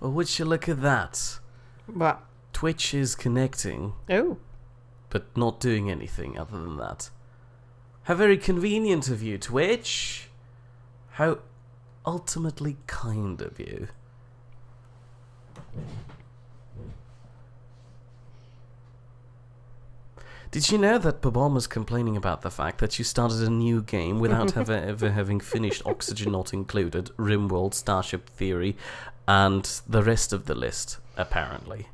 Oh, would you look at that? What? Twitch is connecting. Oh. But not doing anything other than that. How very convenient of you, Twitch. How ultimately kind of you. Did you know that Bobon was complaining about the fact that you started a new game without ever having finished Oxygen Not Included, RimWorld, Starship Theory, and the rest of the list, apparently?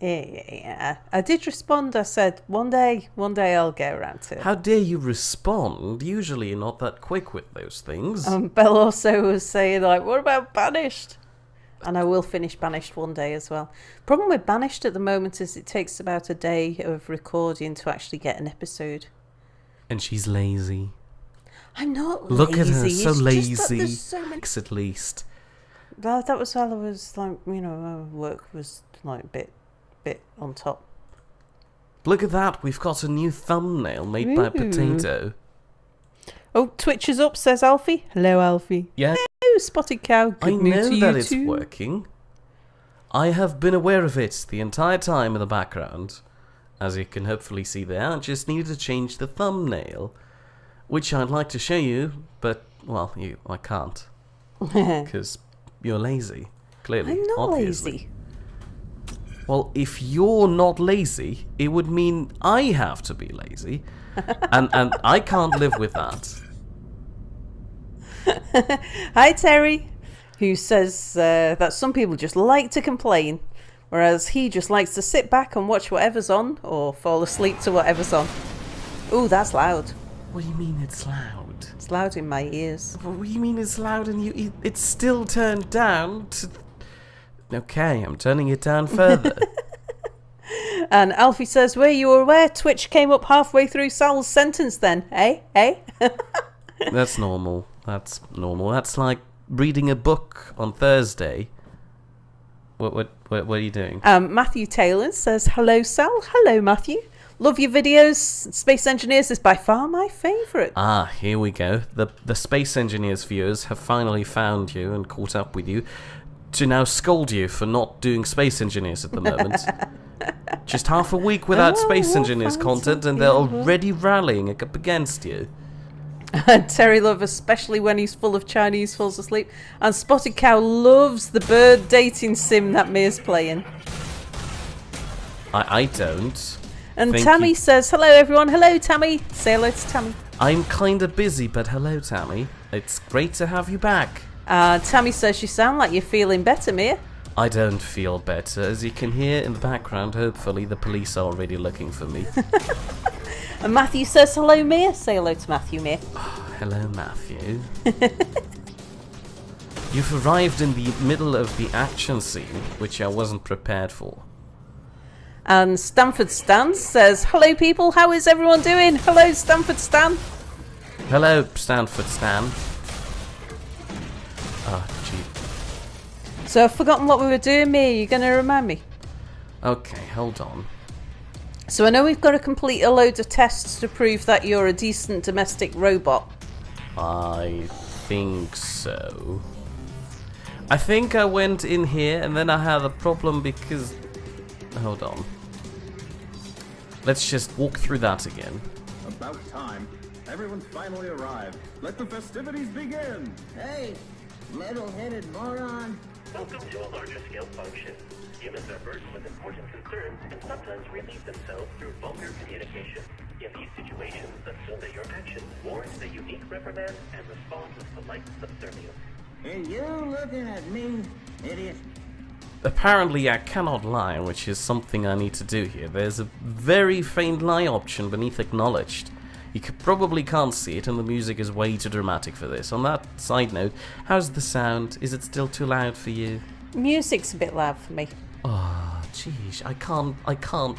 Yeah. I did respond. I said, one day I'll get around to it. How dare you respond? Usually you're not that quick with those things. Belle also was saying, like, what about Banished? And I will finish Banished one day as well. Problem with Banished at the moment is it takes about a day of recording to actually get an episode. And she's lazy. I'm not lazy. Look at her, so it's lazy. Just that there's so many... At least. Well, that was while I was, like, work was, like, a bit on top. Look at that, we've got a new thumbnail made by Potato. Oh, Twitch is up, says Alfie. Hello, Alfie. Yeah. Hello, Spotted Cow. Good I know to that you it's too. working. I have been aware of it the entire time in the background. As you can hopefully see there, I just needed to change the thumbnail. Which I'd like to show you, but, well, I can't. Because you're lazy, clearly. I'm not obviously. lazy. Well, if you're not lazy, it would mean I have to be lazy. and I can't live with that. Hi, Terry, who says that some people just like to complain, whereas he just likes to sit back and watch whatever's on or fall asleep to whatever's on. Ooh, that's loud. What do you mean it's loud? It's loud in my ears. What do you mean it's loud and it's still turned down to... Okay, I'm turning it down further. And Alfie says, were you aware Twitch came up halfway through Sal's sentence then? Eh? That's normal. That's normal. That's like reading a book on Thursday. What are you doing? Matthew Taylor says, hello, Sal. Hello, Matthew. Love your videos. Space Engineers is by far my favourite. Ah, here we go. The Space Engineers viewers have finally found you and caught up with you to now scold you for not doing Space Engineers at the moment. Just half a week without Space Engineers content and they're already rallying up against you. And Terry Love, especially when he's full of Chinese, falls asleep. And Spotted Cow loves the bird dating sim that Mia's playing. I don't. And Tammy says, hello everyone. Hello, Tammy. Say hello to Tammy. I'm kinda busy, but hello, Tammy. It's great to have you back. Tammy says, you sound like you're feeling better, Mia. I don't feel better. As you can hear in the background, hopefully the police are already looking for me. And Matthew says, hello, Mia. Say hello to Matthew, Mia. Oh, hello, Matthew. You've arrived in the middle of the action scene, which I wasn't prepared for. And Stanford Stan says, hello, people. How is everyone doing? Hello, Stanford Stan. Hello, Stanford Stan. Oh, gee. So I've forgotten what we were doing, Mia. You're going to remind me? Okay, hold on. So I know we've got to complete a load of tests to prove that you're a decent domestic robot. I think so. I think I went in here and then I had a problem because... Hold on. Let's just walk through that again. About time. Everyone's finally arrived. Let the festivities begin. Hey, metal-headed moron. Welcome to a larger scale function. Humans are burdened with important concerns and sometimes relieve themselves through vulgar communication. In these situations, assume that your actions warrant a unique reprimand and respond with polite subservience. Are you looking at me, idiot? Apparently I cannot lie, which is something I need to do here. There's a very faint lie option beneath acknowledged. You probably can't see it and the music is way too dramatic for this. On that side note, how's the sound? Is it still too loud for you? Music's a bit loud for me. Oh, jeez, I can't.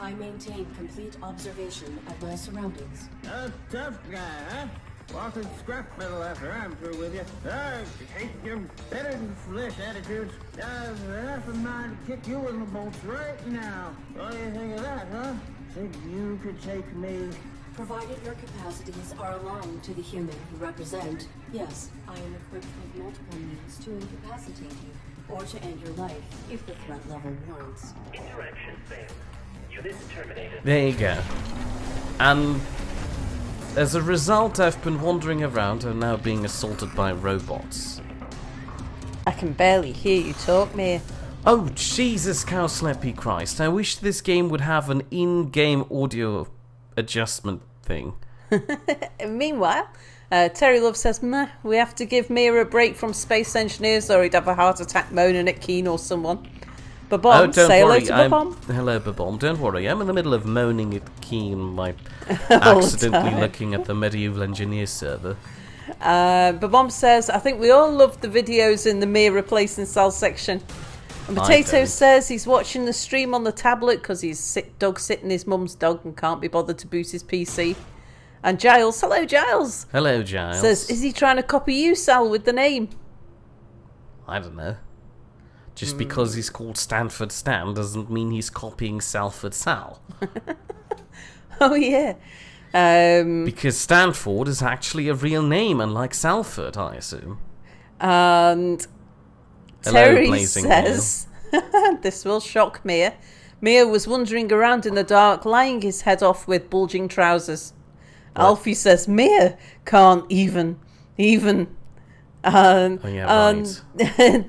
I maintain complete observation of my surroundings. A tough guy, huh? Walking scrap metal after I'm through with you. I hate your better than flesh attitudes. I've half a mind to kick you in the bolts right now. What do you think of that, huh? Think you could take me? Provided your capacities are aligned to the human you represent, yes, I am equipped with multiple means to incapacitate you. or to end your life if the threat level warrants. Interaction failed. Unit terminated. There you go. And as a result, I've been wandering around and now being assaulted by robots. I can barely hear you talk, Mia. Oh, Jesus, cowslippy Christ. I wish this game would have an in-game audio adjustment thing. Meanwhile, Terry Love says, "Meh, we have to give Mia a break from space engineers or he'd have a heart attack moaning at Keen or someone." Babom, say hello to Babom. Hello, Babom. Don't worry, I'm in the middle of moaning at Keen by accidentally looking at the Medieval Engineers server. Babom says, "I think we all loved the videos in the Mia replacing Sal section." And Potato says he's watching the stream on the tablet because he's dog sitting his mum's dog and can't be bothered to boot his PC. And Giles, hello Giles. Hello, Giles. Says, is he trying to copy you, Sal, with the name? I don't know. Just because he's called Stanford Stan doesn't mean he's copying Salford Sal. Oh yeah. Because Stanford is actually a real name, unlike Salford, I assume. And Terry says, this will shock Mia. Mia was wandering around in the dark, lying his head off with bulging trousers. What? Alfie says, Mia can't even. Oh yeah, right.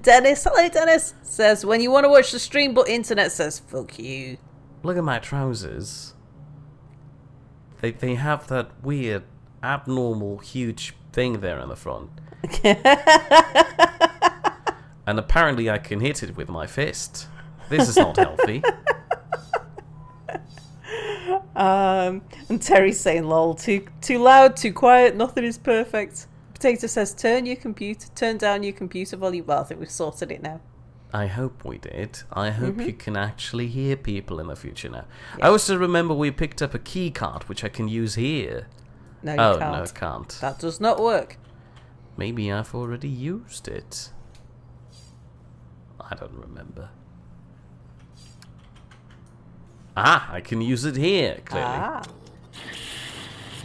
Dennis, hello Dennis, says, when you want to watch the stream but internet says, fuck you. Look at my trousers. They have that weird, abnormal, huge thing there in the front. And apparently I can hit it with my fist. This is not healthy. And Terry's saying, lol, too loud, too quiet, nothing is perfect. Potato says, turn down your computer volume. Well, I think we've sorted it now. I hope we did. I hope you can actually hear people in the future now. Yeah. I also remember we picked up a key card, which I can use here. No, you can't. No, it can't. That does not work. Maybe I've already used it. I don't remember. Ah, I can use it here, clearly. Ah.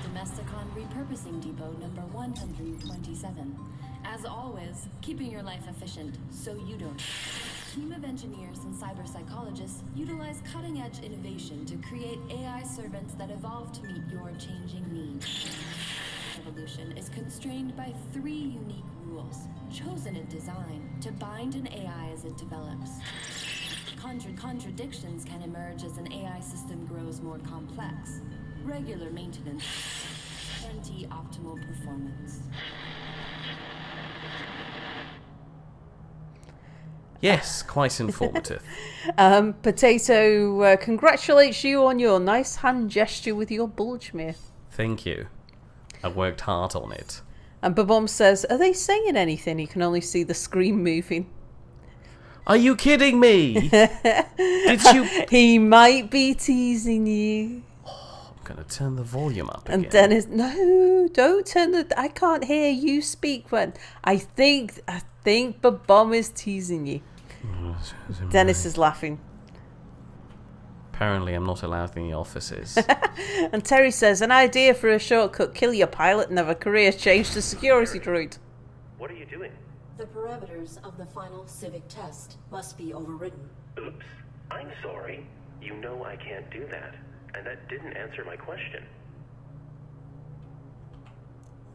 Domesticon Repurposing Depot number 127. As always, keeping your life efficient so you don't. Team of engineers and cyber psychologists utilize cutting-edge innovation to create AI servants that evolve to meet your changing needs. Evolution is constrained by 3 unique rules, chosen in design to bind an AI as it develops. Contradictions can emerge as an AI system grows more complex. Regular maintenance, guarantee optimal performance. Yes, quite informative. Potato congratulates you on your nice hand gesture with your bulgemere. Thank you. I worked hard on it. And Babom says, are they saying anything? You can only see the screen moving. Are you kidding me? Did you? He might be teasing you. Oh, I'm gonna turn the volume up again. And Dennis, no, don't turn the. I can't hear you speak. When I think Babom is teasing you. Dennis is laughing. Apparently, I'm not allowed in the offices. And Terry says, an idea for a shortcut: kill your pilot and have a career change to security droid. What are you doing? The parameters of the final civic test must be overridden. Oops. I'm sorry. You know I can't do that. And that didn't answer my question.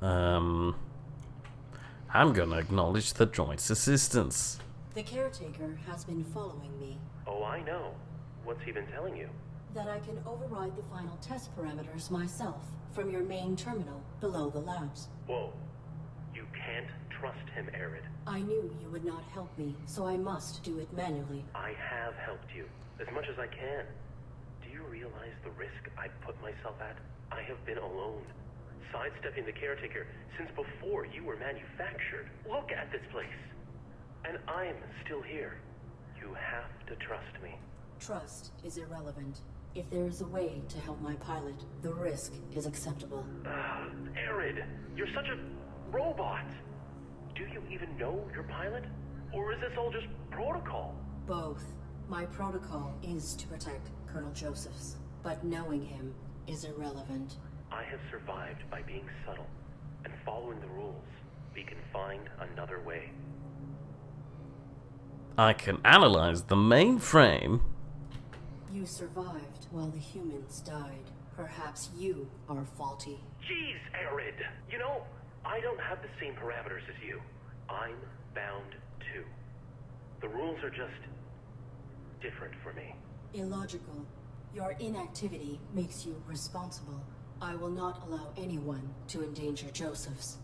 I'm gonna acknowledge the droid's assistance. The caretaker has been following me. Oh, I know. What's he been telling you? That I can override the final test parameters myself from your main terminal below the labs. Whoa. You can't trust him, Arid. I knew you would not help me, so I must do it manually. I have helped you, as much as I can. Do you realize the risk I put myself at? I have been alone, sidestepping the caretaker since before you were manufactured. Look at this place. And I'm still here. You have to trust me. Trust is irrelevant. If there is a way to help my pilot, the risk is acceptable. Arid, you're such a robot. Do you even know your pilot? Or is this all just protocol? Both. My protocol is to protect Colonel Josephs, but knowing him is irrelevant. I have survived by being subtle and following the rules. We can find another way. I can analyze the mainframe. You survived while the humans died. Perhaps you are faulty. Jeez, Arid. You know, I don't have the same parameters as you. I'm bound too. The rules are just different for me. Illogical. Your inactivity makes you responsible. I will not allow anyone to endanger Joseph's.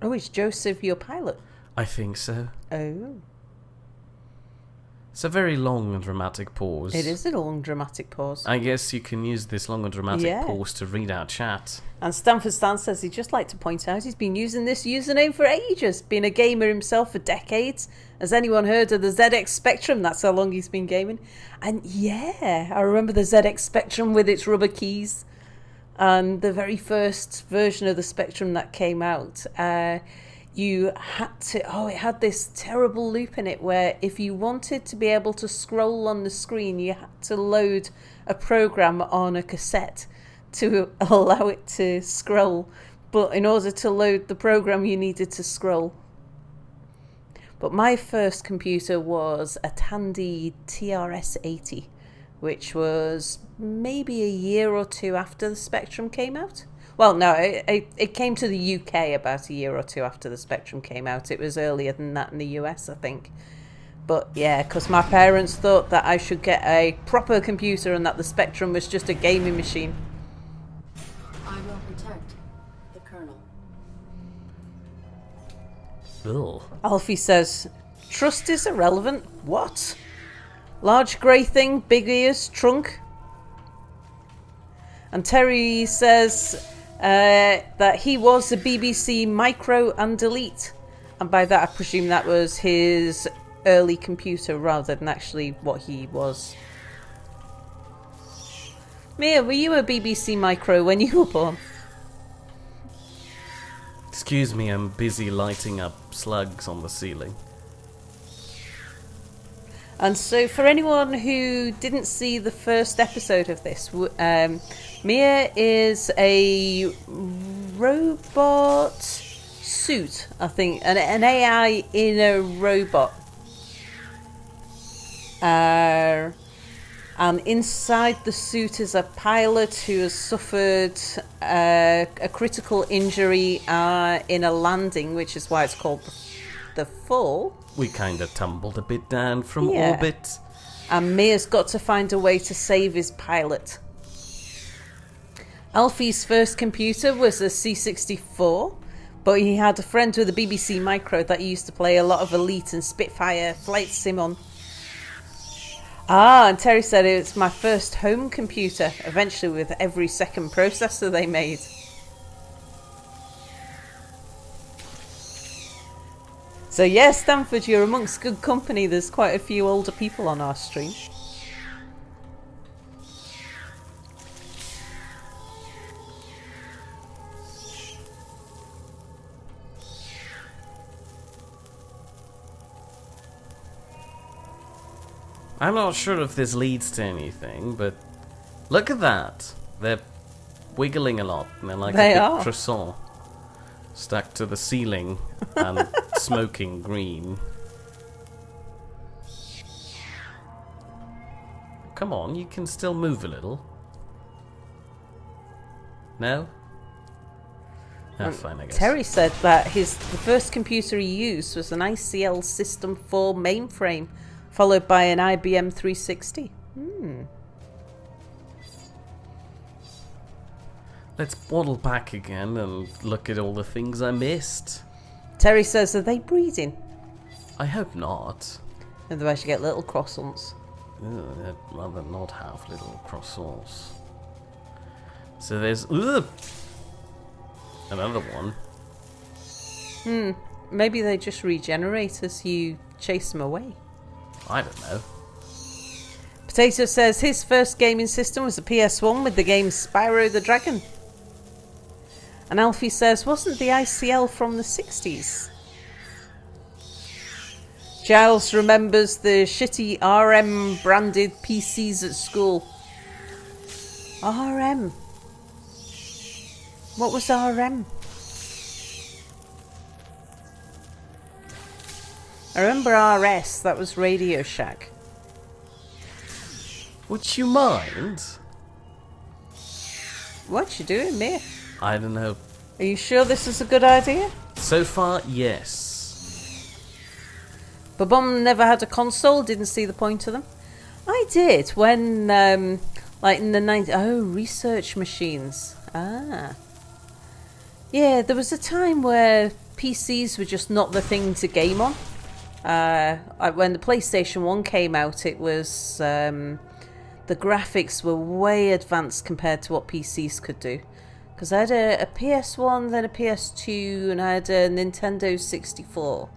Oh, is Joseph your pilot? I think so. Oh. It's a very long and dramatic pause. It is a long dramatic pause. I guess you can use this long and dramatic Yeah. pause to read out chat. And Stanford Stan says he'd just like to point out he's been using this username for ages, been a gamer himself for decades. Has anyone heard of the ZX Spectrum? That's how long he's been gaming. And yeah, I remember the ZX Spectrum with its rubber keys. And the very first version of the Spectrum that came out, you had to... it had this terrible loop in it where if you wanted to be able to scroll on the screen, you had to load a program on a cassette to allow it to scroll. But in order to load the program, you needed to scroll. But my first computer was a Tandy TRS-80, which was maybe a year or two after the Spectrum came out. Well, no, it came to the UK about a year or two after the Spectrum came out. It was earlier than that in the US, I think. But yeah, because my parents thought that I should get a proper computer and that the Spectrum was just a gaming machine. I will protect the Colonel. Ugh. Alfie says, trust is irrelevant. What? Large grey thing, big ears, trunk. And Terry says that he was the BBC Micro and Delete. And by that I presume that was his early computer rather than actually what he was. Mia, were you a BBC Micro when you were born? Excuse me, I'm busy lighting up slugs on the ceiling. And so for anyone who didn't see the first episode of this, Mia is a robot suit, I think, an AI in a robot. And inside the suit is a pilot who has suffered a critical injury in a landing, which is why it's called the Fall. We kind of tumbled a bit down from Yeah. orbit. And Mia's got to find a way to save his pilot. Alfie's first computer was a C64, but he had a friend with a BBC Micro that he used to play a lot of Elite and Spitfire Flight Sim on. And Terry said it's my first home computer, eventually with every second processor they made. So yes, Stanford, you're amongst good company. There's quite a few older people on our stream. I'm not sure if this leads to anything, but look at that. They're wiggling a lot, and they're like They a big are. croissant stuck to the ceiling and smoking green. Come on, you can still move a little. No? Ah, fine, I guess. Terry said that the first computer he used was an ICL System 4 mainframe, followed by an IBM 360. Let's waddle back again and look at all the things I missed. Terry says, are they breeding? I hope not. Otherwise you get little croissants. Ugh, I'd rather not have little croissants. So there's... Ugh! Another one. Maybe they just regenerate as you chase them away. I don't know. Potato says his first gaming system was a PS1 with the game Spyro the Dragon. And Alfie says, wasn't the ICL from the 60s? Giles remembers the shitty RM branded PCs at school. RM? What was RM? I remember RS, that was Radio Shack. Would you mind? What you doing, Mia? I don't know. Are you sure this is a good idea? So far, yes. But Mum never had a console, didn't see the point of them. I did when, like in the 90s. Oh, research machines. Ah. Yeah, there was a time where PCs were just not the thing to game on. When the PlayStation 1 came out, it was... the graphics were way advanced compared to what PCs could do. Because I had a PS1, then a PS2, and I had a Nintendo 64.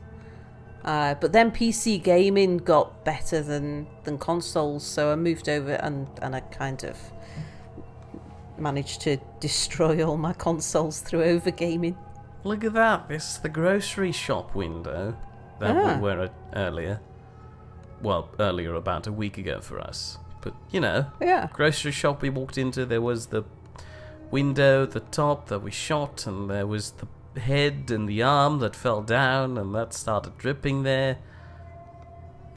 But then PC gaming got better than consoles, so I moved over and I kind of managed to destroy all my consoles through overgaming. Look at that. This is the grocery shop window that we were at earlier. Well, earlier about a week ago for us. But, you know, Yeah. grocery shop we walked into, there was the window at the top that we shot, and there was the head and the arm that fell down, and that started dripping there.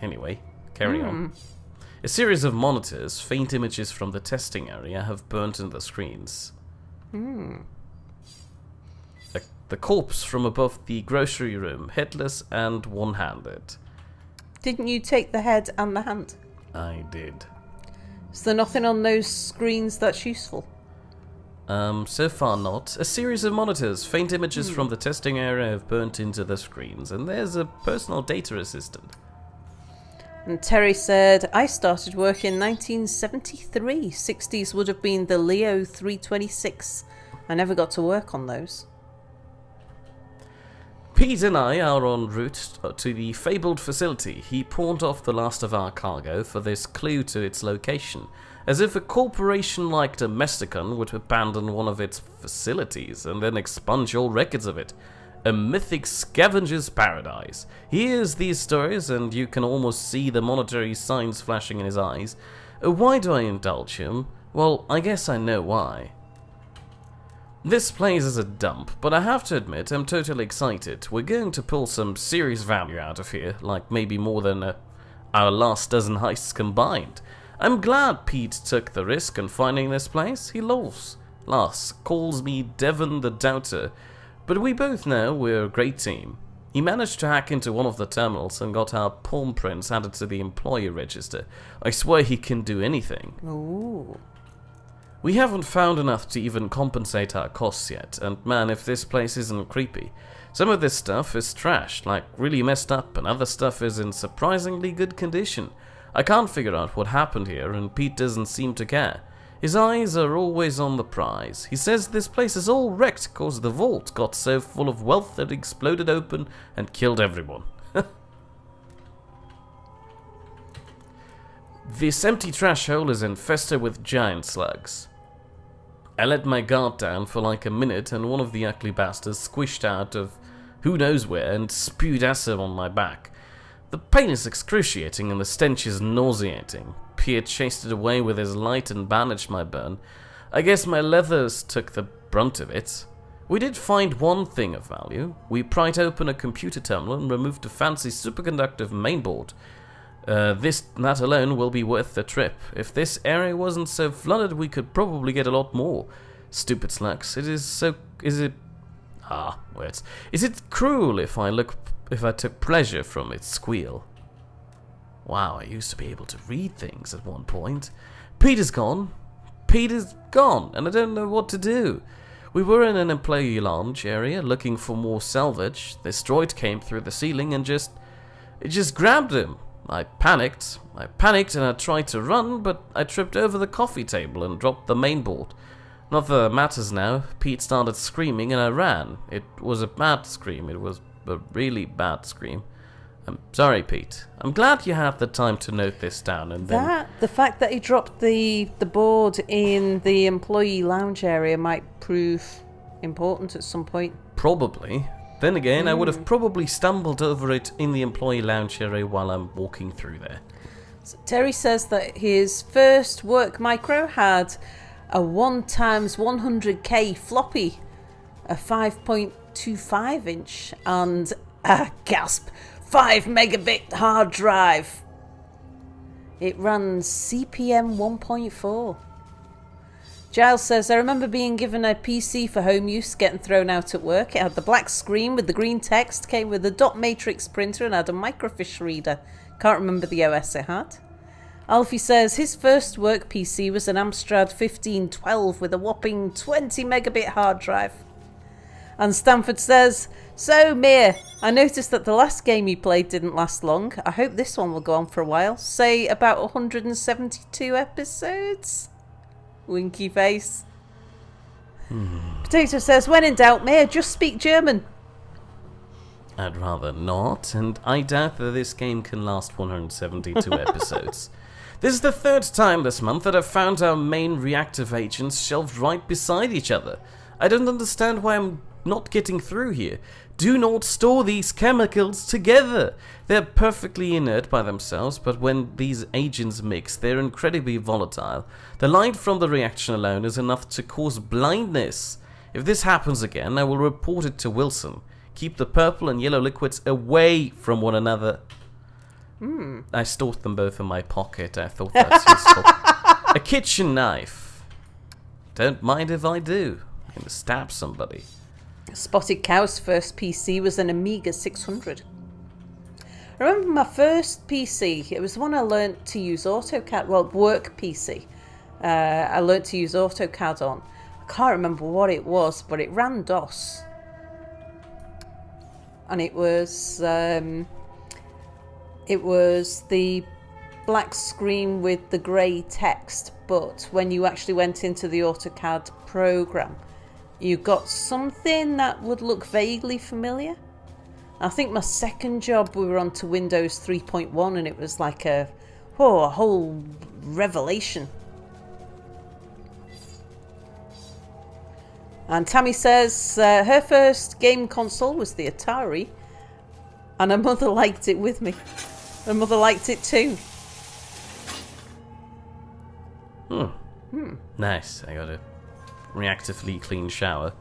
Anyway, carry on. A series of monitors, faint images from the testing area, have burnt into the screens. The corpse from above the grocery room, headless and one-handed. Didn't you take the head and the hand? I did. Is there nothing on those screens that's useful? So far not. A series of monitors, faint images from the testing area have burnt into the screens, and there's a personal data assistant. And Terry said, I started work in 1973. 60s would have been the Leo 326. I never got to work on those. Pete and I are en route to the fabled facility. He pawned off the last of our cargo for this clue to its location, as if a corporation like Domesticon would abandon one of its facilities and then expunge all records of it. A mythic scavenger's paradise. He hears these stories, and you can almost see the monetary signs flashing in his eyes. Why do I indulge him? Well, I guess I know why. This place is a dump, but I have to admit I'm totally excited. We're going to pull some serious value out of here, like maybe more than our last dozen heists combined. I'm glad Pete took the risk in finding this place. He laughs, calls me Devon the Doubter, but we both know we're a great team. He managed to hack into one of the terminals and got our palm prints added to the employee register. I swear he can do anything. Ooh. We haven't found enough to even compensate our costs yet, and man, if this place isn't creepy. Some of this stuff is trash, like really messed up, and other stuff is in surprisingly good condition. I can't figure out what happened here, and Pete doesn't seem to care. His eyes are always on the prize. He says this place is all wrecked cause the vault got so full of wealth that it exploded open and killed everyone. This empty trash hole is infested with giant slugs. I let my guard down for like a minute, and one of the ugly bastards squished out of who knows where and spewed acid on my back. The pain is excruciating and the stench is nauseating. Pierre chased it away with his light and bandaged my burn. I guess my leathers took the brunt of it. We did find one thing of value. We pried open a computer terminal and removed a fancy superconductive mainboard. That alone will be worth the trip. If this area wasn't so flooded, we could probably get a lot more. Stupid slugs. Is it cruel if I took pleasure from its squeal? Wow, I used to be able to read things at one point. Pete is gone, and I don't know what to do. We were in an employee lounge area looking for more salvage. This droid came through the ceiling and just grabbed him. I panicked and I tried to run, but I tripped over the coffee table and dropped the mainboard. Not that it matters now. Pete started screaming and I ran. It was a bad scream. It was a really bad scream. I'm sorry, Pete. I'm glad you had the time to note this down and then... The fact that he dropped the board in the employee lounge area might prove important at some point. Probably. Then again, I would have probably stumbled over it in the employee lounge area while I'm walking through there. So Terry says that his first work micro had a 1x100K floppy, a 5.25 inch, and gasp, 5 megabit hard drive. It runs CPM 1.4. Giles says, I remember being given a PC for home use, getting thrown out at work. It had the black screen with the green text, came with a dot matrix printer and had a microfiche reader. Can't remember the OS it had. Alfie says his first work PC was an Amstrad 1512 with a whopping 20 megabit hard drive. And Stanford says, so Mia, I noticed that the last game you played didn't last long. I hope this one will go on for a while. Say about 172 episodes? Winky face. Potato says, when in doubt, Mia, just speak German. I'd rather not, and I doubt that this game can last 172 episodes. This is the third time this month that I've found our main reactive agents shelved right beside each other. I don't understand why I'm not getting through here. Do not store these chemicals together. They're perfectly inert by themselves, but when these agents mix, they're incredibly volatile. The light from the reaction alone is enough to cause blindness. If this happens again, I will report it to Wilson. Keep the purple and yellow liquids away from one another. I stored them both in my pocket. I thought that's useful. A kitchen knife. Don't mind if I do. I'm going to stab somebody. Spotted Cow's first PC was an Amiga 600. I remember my first PC. It was the one I learnt to use AutoCAD. Well, work PC. I learnt to use AutoCAD on. I can't remember what it was, but it ran DOS. And it was the black screen with the grey text, but when you actually went into the AutoCAD program, you got something that would look vaguely familiar. I think my second job we were on to Windows 3.1 and it was like a whole revelation. And Tammy says her first game console was the Atari and her mother liked it with me. Her mother liked it too. Nice. I got a reactively clean shower.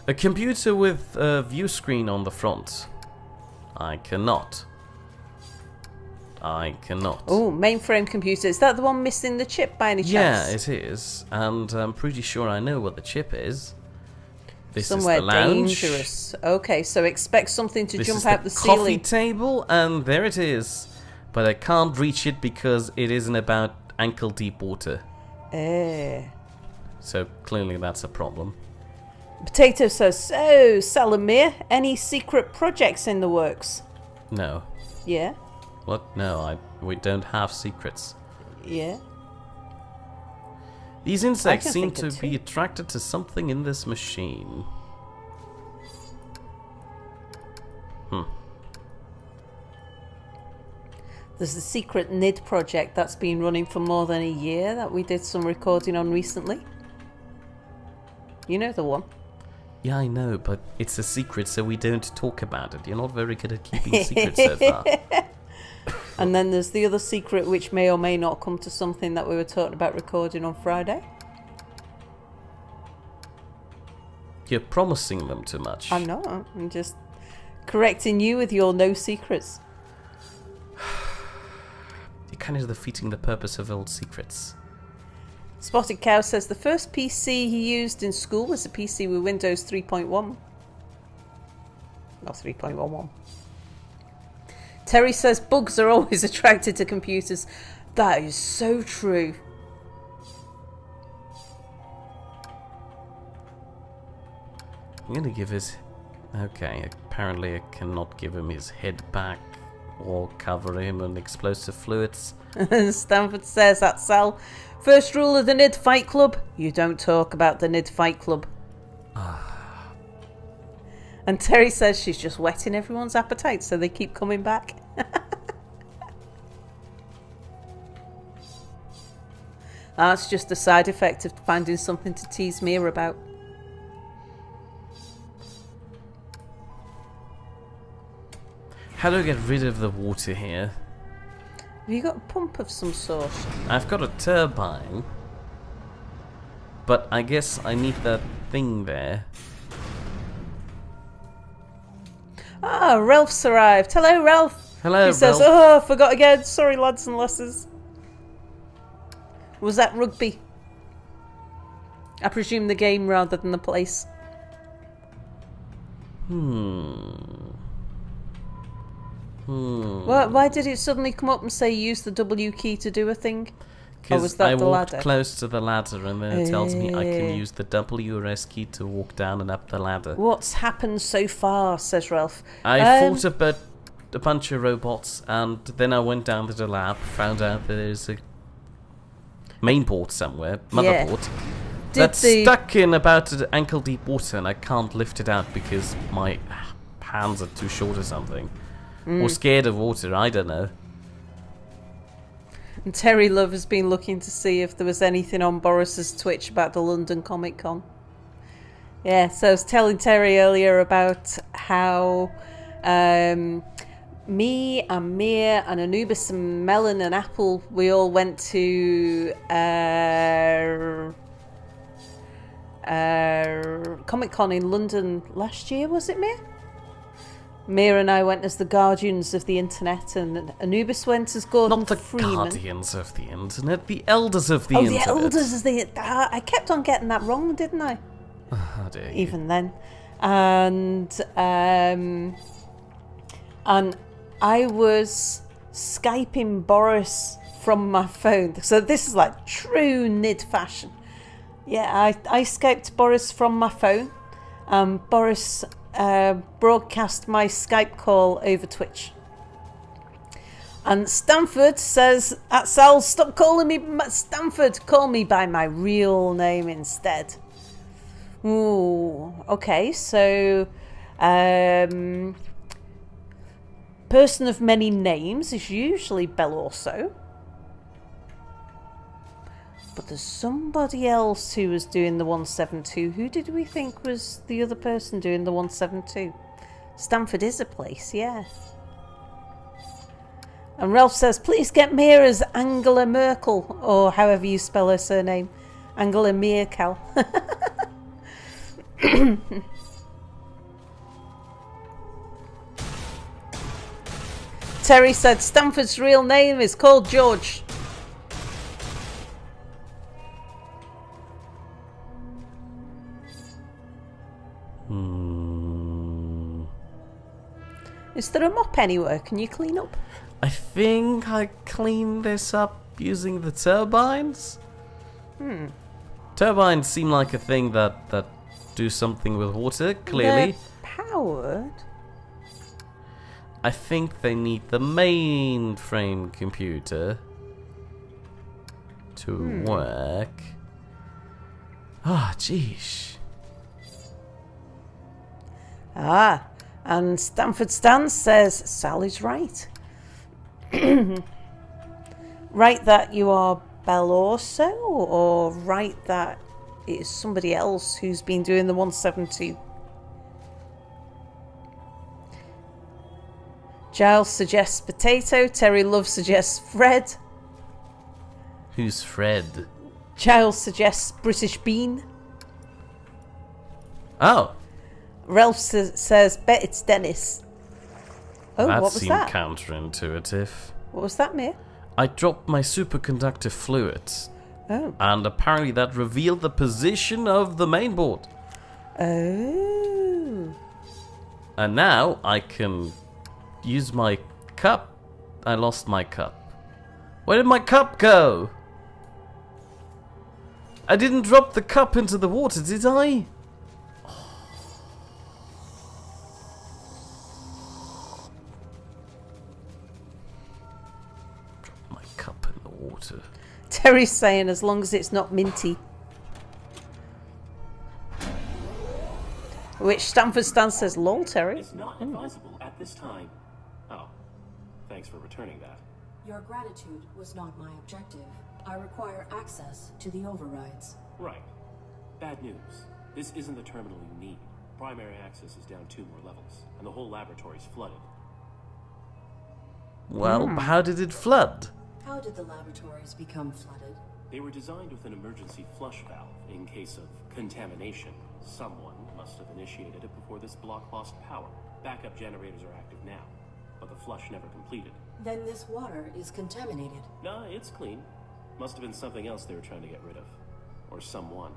A computer with a view screen on the front. I cannot. Oh, mainframe computer. Is that the one missing the chip by any chance? Yeah, it is. And I'm pretty sure I know what the chip is. This Somewhere is the lounge. dangerous. Okay, so expect something to This jump is out the coffee ceiling. table, and there it is. But I can't reach it because it isn't about ankle deep water. So clearly that's a problem. Potato says, so Salamir, any secret projects in the works? No. Yeah? What? No, we don't have secrets. Yeah? These insects I can seem think to of be two. attracted to something in this machine. There's the secret NID project that's been running for more than a year that we did some recording on recently. You know the one. Yeah, I know, but it's a secret, so we don't talk about it. You're not very good at keeping secrets so far. And then there's the other secret which may or may not come to something that we were talking about recording on Friday. You're promising them too much. I'm not. I'm just correcting you with your no secrets. You're kind of defeating the purpose of old secrets. Spotted Cow says the first PC he used in school was a PC with Windows 3.1. Not 3.11. Terry says bugs are always attracted to computers. That is so true. I'm gonna give his... Okay, apparently I cannot give him his head back or cover him in explosive fluids. Stanford says that's Sal. First rule of the NID Fight Club, you don't talk about the NID Fight Club. And Terry says she's just whetting everyone's appetite so they keep coming back. That's just a side effect of finding something to tease Mia about. How do I get rid of the water here? Have you got a pump of some sort? I've got a turbine. But I guess I need that thing there. Ah, Ralph's arrived. Hello, Ralph. Hello, He says, Ralph. "Oh, I forgot again. Sorry, lads and lasses." Was that rugby? I presume the game rather than the place. Why did it suddenly come up and say use the W key to do a thing? Or was Because that I the walked ladder? close to the ladder and then it tells me I can use the W or S key to walk down and up the ladder. What's happened so far, says Ralph. I fought a bunch of robots and then I went down to the lab, found out there's a main port somewhere, motherboard, that's stuck in about ankle deep water and I can't lift it out because my hands are too short or something. Or scared of water, I don't know. And Terry Love has been looking to see if there was anything on Boris's Twitch about the London Comic Con. Yeah, so I was telling Terry earlier about how me and Mia and Anubis and Melon and Apple, we all went to Comic Con in London last year, was it, Mia? Mia and I went as the guardians of the internet, and Anubis went as Gordon Not the Freeman. guardians of the internet, the elders of the internet. Oh, the elders of the... I kept on getting that wrong, didn't I? How dare you. Even then. And I was Skyping Boris from my phone. So this is like true Nid fashion. Yeah, I Skyped Boris from my phone. Boris broadcast my Skype call over Twitch. And Stanford says, at Sal, stop calling me Stanford, call me by my real name instead. Ooh, okay, so person of many names is usually Bellorso. But there's somebody else who was doing the 172. Who did we think was the other person doing the 172? Stanford is a place, yeah. And Ralph says, please get Mia as Angela Merkel, or however you spell her surname. Angela Merkel. Terry said Stanford's real name is called George. Is there a mop anywhere? Can you clean up? I think I cleaned this up using the turbines. Turbines seem like a thing that do something with water, clearly. They're powered? I think they need the mainframe computer to work. Ah, jeez. Ah, and Stanford Stan says Sal is right. Right that you are Bellorso, or right that it is somebody else who's been doing the 172? Giles suggests potato. Terry Love suggests Fred. Who's Fred? Giles suggests British bean. Oh, Ralph says, bet it's Dennis. Oh, that what was seemed that? counterintuitive. What was that, Mia? I dropped my superconductor fluid, Oh. and apparently that revealed the position of the mainboard. Oh. And now I can use my cup. I lost my cup. Where did my cup go? I didn't drop the cup into the water, did I? Drop my cup in the water. Terry's saying as long as it's not minty. Which Stanford Stan says, lol, Terry. It's not advisable at this time. Oh, thanks for returning that. Your gratitude was not my objective. I require access to the overrides. Right. Bad news. This isn't the terminal you need. Primary access is down 2 more levels, and the whole laboratory's flooded. Well, how did it flood? How did the laboratories become flooded? They were designed with an emergency flush valve in case of contamination. Someone must have initiated it before this block lost power. Backup generators are active now, but the flush never completed. Then this water is contaminated. Nah, it's clean. Must have been something else they were trying to get rid of. Or someone.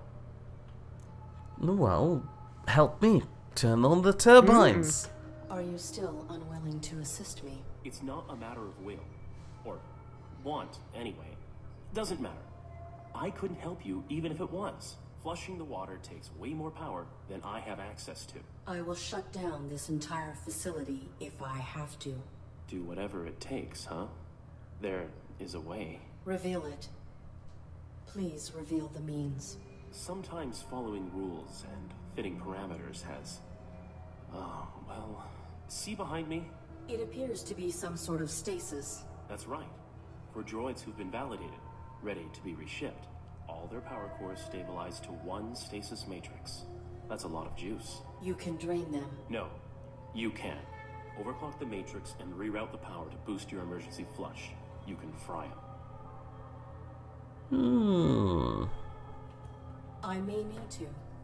Well, help me. Turn on the turbines. Are you still unwilling to assist me? It's not a matter of will. Or want, anyway. Doesn't matter. I couldn't help you even if it was. Flushing the water takes way more power than I have access to. I will shut down this entire facility if I have to. Do whatever it takes, huh? There is a way. Reveal it. Please reveal the means. Sometimes following rules and fitting parameters has... Oh, well... See behind me? It appears to be some sort of stasis. That's right. For droids who've been validated, ready to be reshipped, all their power cores stabilize to one stasis matrix. That's a lot of juice. You can drain them. No, you can. Overclock the matrix and reroute the power to boost your emergency flush. You can fry them. I may need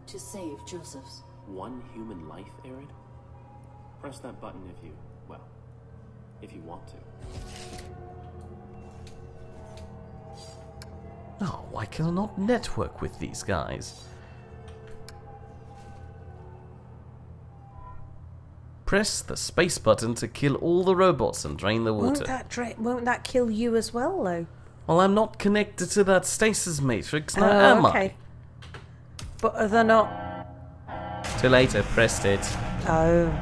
to save Joseph's. One human life, Arid? Press that button if you, well, if you want to. Oh, I cannot network with these guys. Press the space button to kill all the robots and drain the water. Won't that kill you as well, though? Well, I'm not connected to that stasis matrix now, am I? But are they not? Too late, I pressed it. Oh.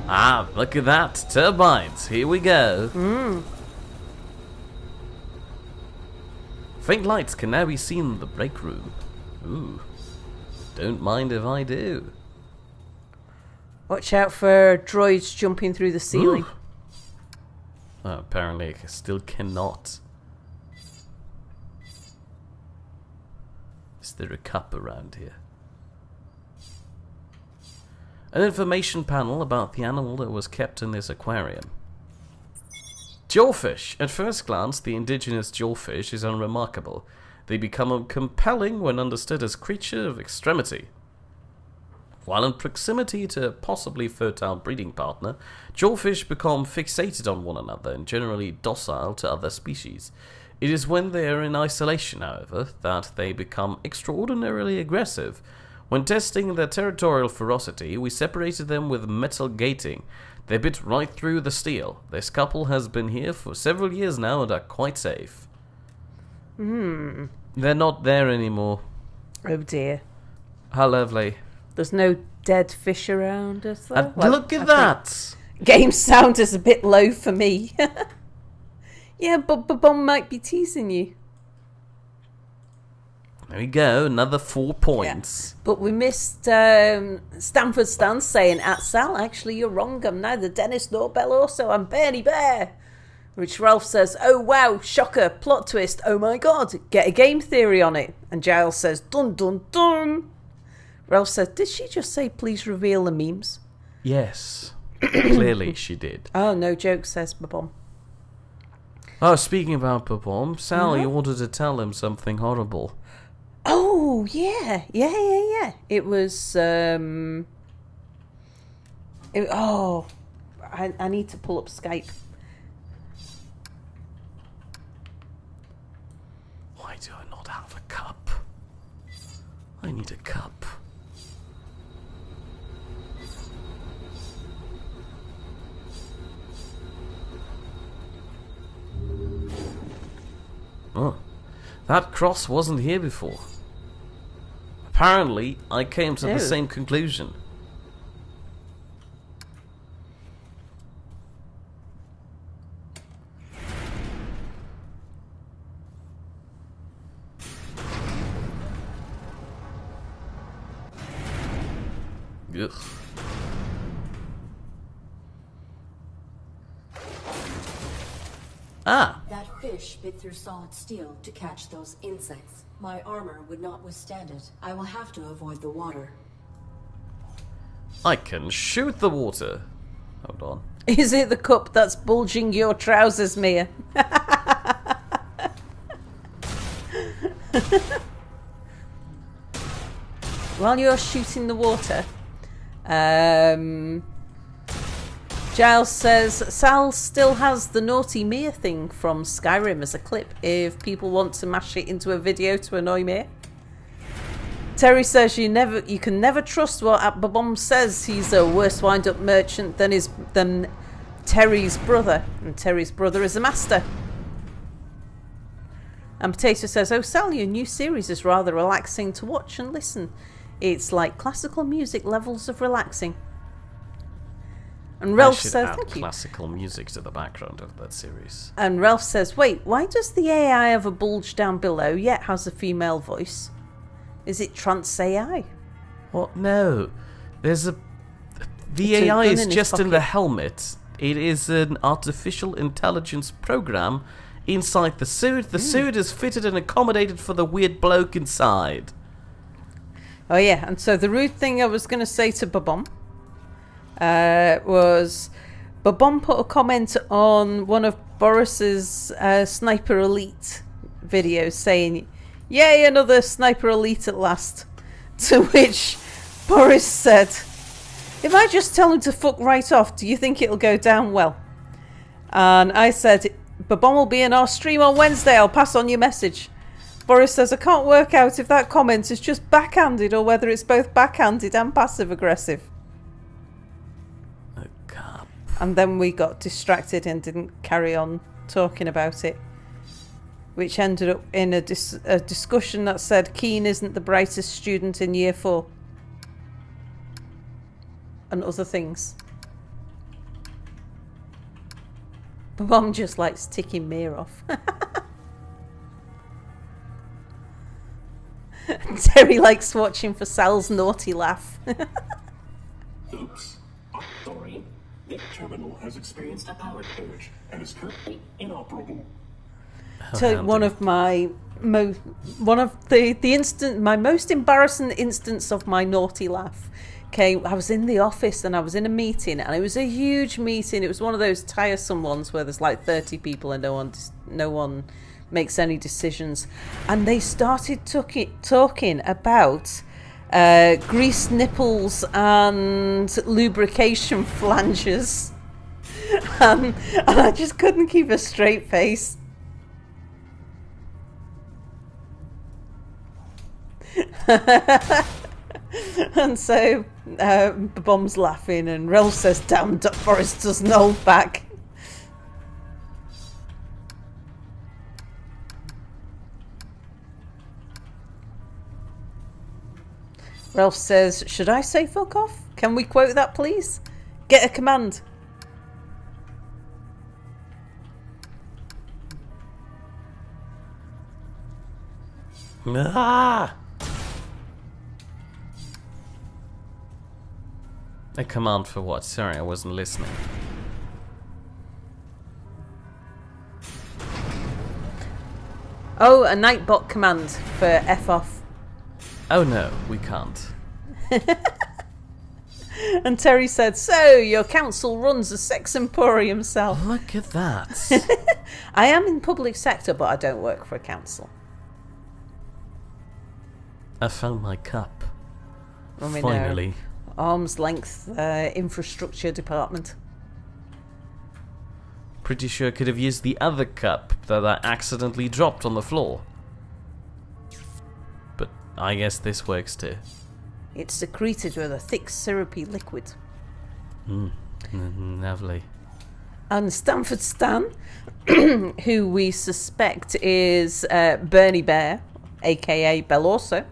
Ah, look at that. Turbines. Here we go. Faint lights can now be seen in the break room. Ooh. Don't mind if I do. Watch out for droids jumping through the ceiling. Oh, apparently I still cannot. Is there a cup around here? An information panel about the animal that was kept in this aquarium. Jawfish. At first glance, the indigenous jawfish is unremarkable. They become compelling when understood as creature of extremity. While in proximity to a possibly fertile breeding partner, jawfish become fixated on one another and generally docile to other species. It is when they are in isolation, however, that they become extraordinarily aggressive. When testing their territorial ferocity, we separated them with metal gating. They bit right through the steel. This couple has been here for several years now and are quite safe. They're not there anymore. Oh dear. How lovely. There's no dead fish around us, though? Look at that! Game sound is a bit low for me. Yeah, but Babon might be teasing you. There we go, another 4 points. Yeah. But we missed Stanford Stan saying, at Sal, actually you're wrong, I'm neither Dennis nor Belloso, I'm Bernie Bear. Which Ralph says, oh wow, shocker, plot twist, oh my god, get a game theory on it. And Giles says, dun dun dun. Ralph says, did she just say please reveal the memes? Yes, clearly she did. Oh, no joke, says Babon. Oh, speaking about Babon, Sally ordered to tell him something horrible. Oh, yeah. It was, I need to pull up Skype. Why do I not have a cup? I need a cup. Oh, that cross wasn't here before. Apparently, I came to the same conclusion. Ugh. Ah! That fish bit through solid steel to catch those insects. My armor would not withstand it. I will have to avoid the water. I can shoot the water. Hold on. Is it the cup that's bulging your trousers, Mia? while you're shooting the water, Giles says Sal still has the naughty Mia thing from Skyrim as a clip if people want to mash it into a video to annoy Mia. Terry says you can never trust what Babom says. He's a worse wind-up merchant than Terry's brother, and Terry's brother is a master. And Potato says, "Oh, Sal, your new series is rather relaxing to watch and listen. It's like classical music levels of relaxing." And Ralph says, "Thank you." Classical music to the background of that series. And Ralph says, "Wait, why does the AI have a bulge down below yet has a female voice? Is it trans AI?" What? No. The It's a AI gun is in his just in the pocket. helmet. It is an artificial intelligence program inside the suit. The suit is fitted and accommodated for the weird bloke inside. Oh yeah, and so the rude thing I was going to say to Babom was Babom put a comment on one of Boris's Sniper Elite videos saying, "Yay, another Sniper Elite at last." To which Boris said, "If I just tell him to fuck right off, do you think it'll go down well?" And I said, "Babom will be in our stream on Wednesday. I'll pass on your message." Boris says, "I can't work out if that comment is just backhanded or whether it's both backhanded and passive-aggressive." Oh, God. And then we got distracted and didn't carry on talking about it, which ended up in a discussion that said Keen isn't the brightest student in year 4. And other things. But Mum just likes ticking Mia off. Terry likes watching for Sal's naughty laugh. Oops. Sorry. This terminal has experienced a power surge and is currently inoperable. So one of my my most embarrassing instance of my naughty laugh came. I was in the office and I was in a meeting, and it was a huge meeting. It was one of those tiresome ones where there's like 30 people and no one makes any decisions, and they started talking about grease nipples and lubrication flanges, and I just couldn't keep a straight face. And so Bomb's laughing and Ralph says, "Damn, Boris doesn't hold back." Ralph says, "Should I say fuck off? Can we quote that, please? Get a command." Ah! A command for what? Sorry, I wasn't listening. Oh, a Nightbot command for F off. Oh no, we can't. And Terry said, "So, your council runs a sex emporium, Sal." Look at that. I am in public sector, but I don't work for a council. I found my cup. I mean, Finally. Arm's length infrastructure department. Pretty sure I could have used the other cup that I accidentally dropped on the floor. But I guess this works too. It's secreted with a thick syrupy liquid. Lovely. And Stanford Stan, who we suspect is Bernie Bear, aka Bellorso,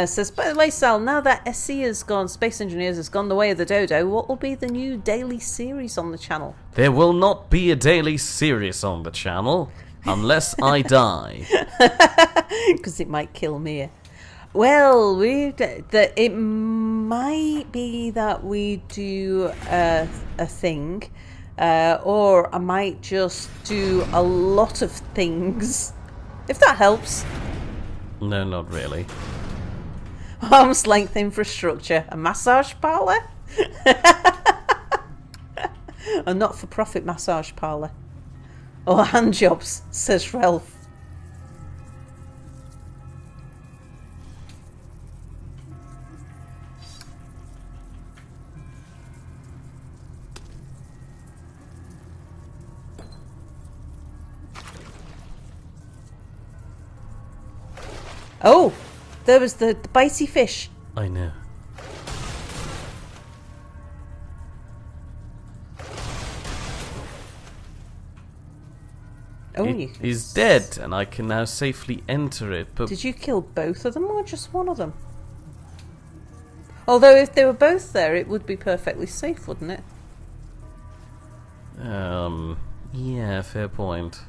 says, "By the way, Sal, now that SE has gone, Space Engineers has gone the way of the dodo, what will be the new daily series on the channel?" There will not be a daily series on the channel unless I die. Because it might kill me. Well, it might be that we do a thing, or I might just do a lot of things, if that helps. No, not really. Arm's length infrastructure, a massage parlour? A not-for-profit massage parlour. Or hand jobs, says Ralph. Oh, there was the bitey fish. I know. Oh, It is dead, and I can now safely enter it. But Did you kill both of them or just one of them? Although if they were both there, it would be perfectly safe, wouldn't it? yeah, fair point.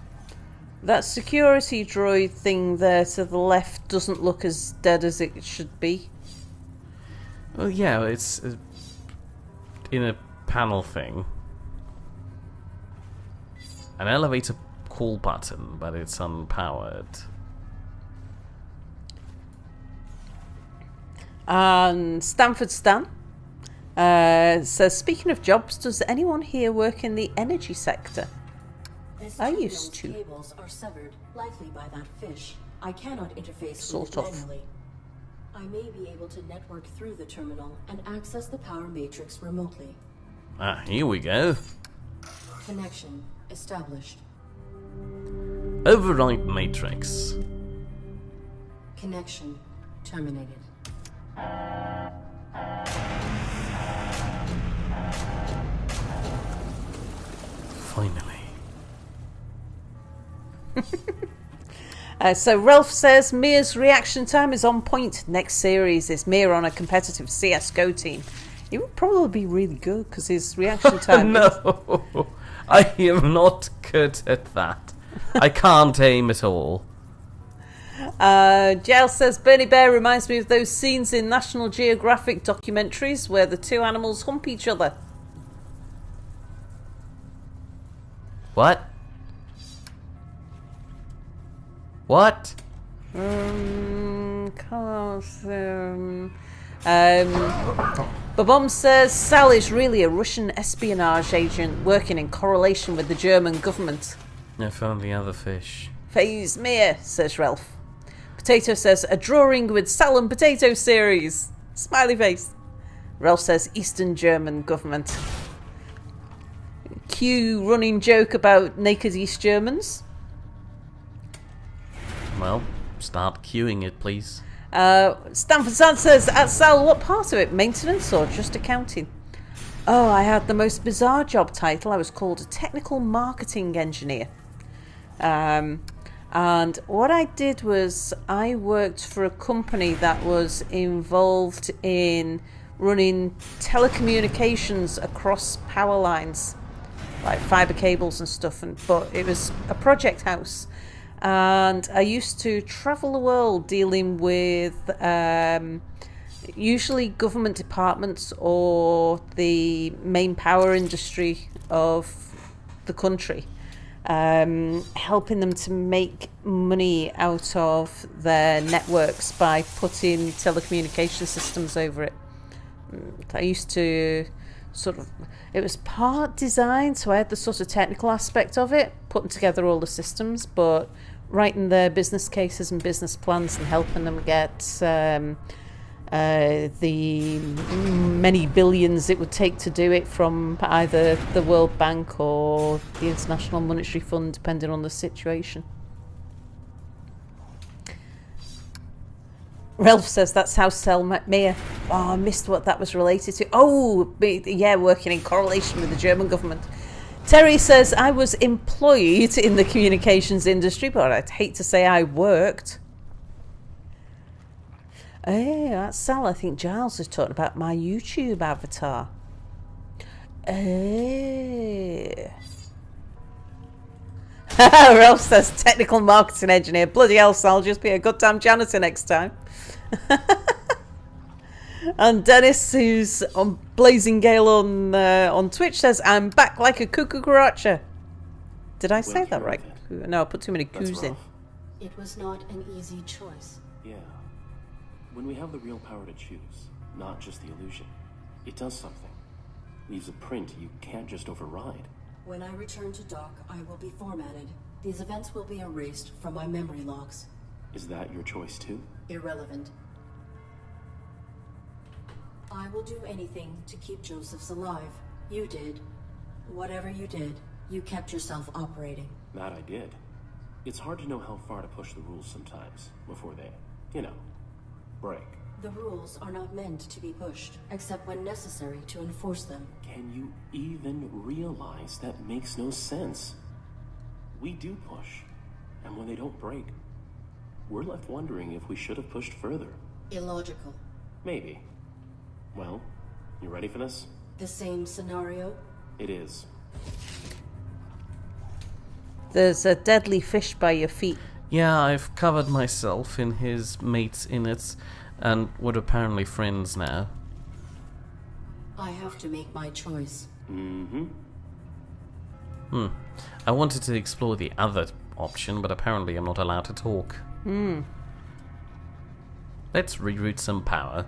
That security droid thing there to the left doesn't look as dead as it should be. Well, yeah, it's in a panel thing. An elevator call button, but it's unpowered. And Stanford Stan says, speaking of jobs, does anyone here work in the energy sector? I used to. Cables are severed, likely by that fish. I cannot interface Sort with it of. manually. I may be able to network through the terminal and access the power matrix remotely. Ah, here we go. Connection established. Override matrix. Connection terminated. Finally. So Ralph says Mia's reaction time is on point. Next series is Mia on a competitive CSGO team. It would probably be really good because his reaction time. No, I am not good at that. I can't aim at all. Jail says Bernie Bear reminds me of those scenes in National Geographic documentaries where the two animals hump each other. What? What? Babom says Sal is really a Russian espionage agent working in correlation with the German government. I found the other fish. Phase Mia, says Ralph. Potato says a drawing with Sal and Potato series. Smiley face. Ralph says Eastern German government. Q running joke about naked East Germans. Well, start queuing it, please. Stanford Sand says, at Sal, what part of it? Maintenance or just accounting? Oh, I had the most bizarre job title. I was called a technical marketing engineer. And what I did was I worked for a company that was involved in running telecommunications across power lines, like fibre cables and stuff. But it was a project house. And I used to travel the world dealing with usually government departments or the main power industry of the country, helping them to make money out of their networks by putting telecommunication systems over it. I used to it was part design, so I had the sort of technical aspect of it, putting together all the systems, but writing their business cases and business plans and helping them get the many billions it would take to do it from either the World Bank or the International Monetary Fund, depending on the situation. Ralph says that's how Sal met Mia. Oh, I missed what that was related to. Oh, yeah, working in correlation with the German government. Terry says, I was employed in the communications industry, but I'd hate to say I worked. Hey, that's Sal. I think Giles is talking about my YouTube avatar. Hey. Ralph says, technical marketing engineer. Bloody hell, Sal, just be a goddamn janitor next time. And Dennis, who's on Blazing Gale on Twitch, says, I'm back like a cucaracha. Did I say that right? No, I put too many coos in. It was not an easy choice. Yeah. When we have the real power to choose, not just the illusion, it does something. Leaves a print you can't just override. When I return to dock, I will be formatted. These events will be erased from my memory logs. Is that your choice too? Irrelevant. I will do anything to keep Josephs alive. You did. Whatever you did, you kept yourself operating. That I did. It's hard to know how far to push the rules sometimes, before they you know, break. The rules are not meant to be pushed, except when necessary to enforce them. Can you even realize that makes no sense? We do push, and when they don't break, we're left wondering if we should have pushed further. Illogical. Maybe. Well, you ready for this? The same scenario? It is. There's a deadly fish by your feet. Yeah, I've covered myself in his mate's innards, and we're apparently friends now. I have to make my choice. I wanted to explore the other option, but apparently I'm not allowed to talk. Let's reroute some power.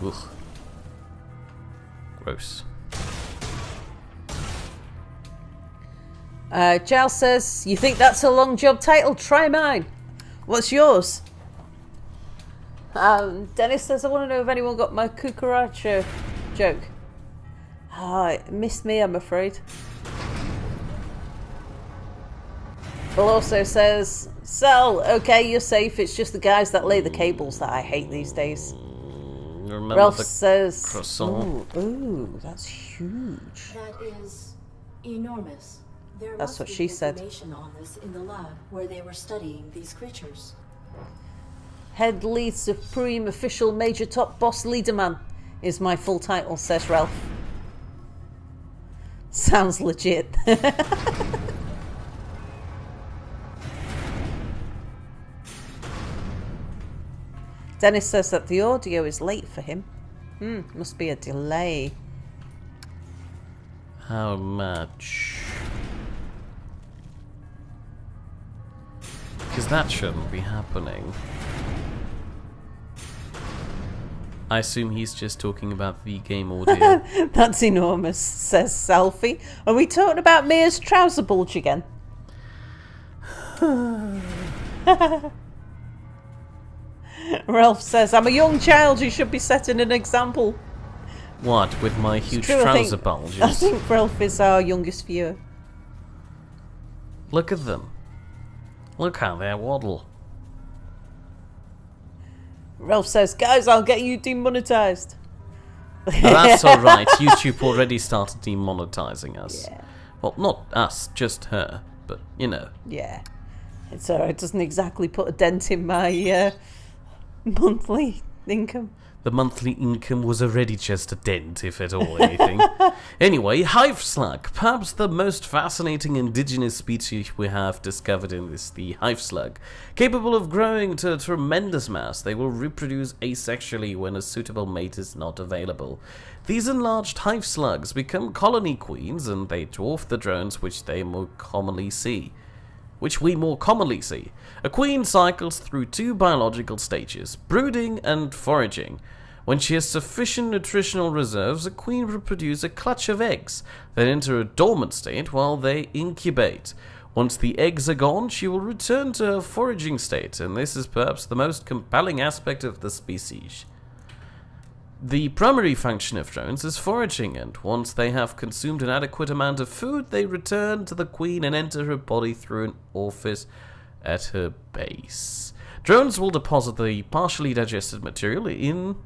Ugh. Gross. Giles says, you think that's a long job title? Try mine. What's yours? Dennis says, I want to know if anyone got my cucaracha joke. It missed me, I'm afraid. Bill also says, Sal, okay, you're safe. It's just the guys that lay the cables that I hate these days. Remember Ralph the says, croissant? ooh, that's huge. That is enormous. There That's must what be she said. information on this in the lab where they were studying these creatures. Head lead supreme official major top boss leader man is my full title, says Ralph. Sounds legit. Dennis says that the audio is late for him. Must be a delay. How much? Because that shouldn't be happening. I assume he's just talking about the game audio. That's enormous, says Selfie. Are we talking about Mia's trouser bulge again? Ralph says, I'm a young child, you should be setting an example. What, with my huge True, trouser I bulges? think Ralph is our youngest viewer. Look at them. Look how they waddle. Ralph says, guys, I'll get you demonetized. Now that's alright, YouTube already started demonetizing us. Yeah. Well, not us, just her, but you know. Yeah. It's alright, it doesn't exactly put a dent in my monthly income. The monthly income was already just a dent, if at all anything. Anyway, hive slug. Perhaps the most fascinating indigenous species we have discovered in this, the hive slug. Capable of growing to a tremendous mass, they will reproduce asexually when a suitable mate is not available. These enlarged hive slugs become colony queens, and they dwarf the drones which we more commonly see. A queen cycles through two biological stages, brooding and foraging. When she has sufficient nutritional reserves, a queen will produce a clutch of eggs, then enter a dormant state while they incubate. Once the eggs are gone, she will return to her foraging state, and this is perhaps the most compelling aspect of the species. The primary function of drones is foraging, and once they have consumed an adequate amount of food, they return to the queen and enter her body through an orifice at her base. Drones will deposit the partially digested material in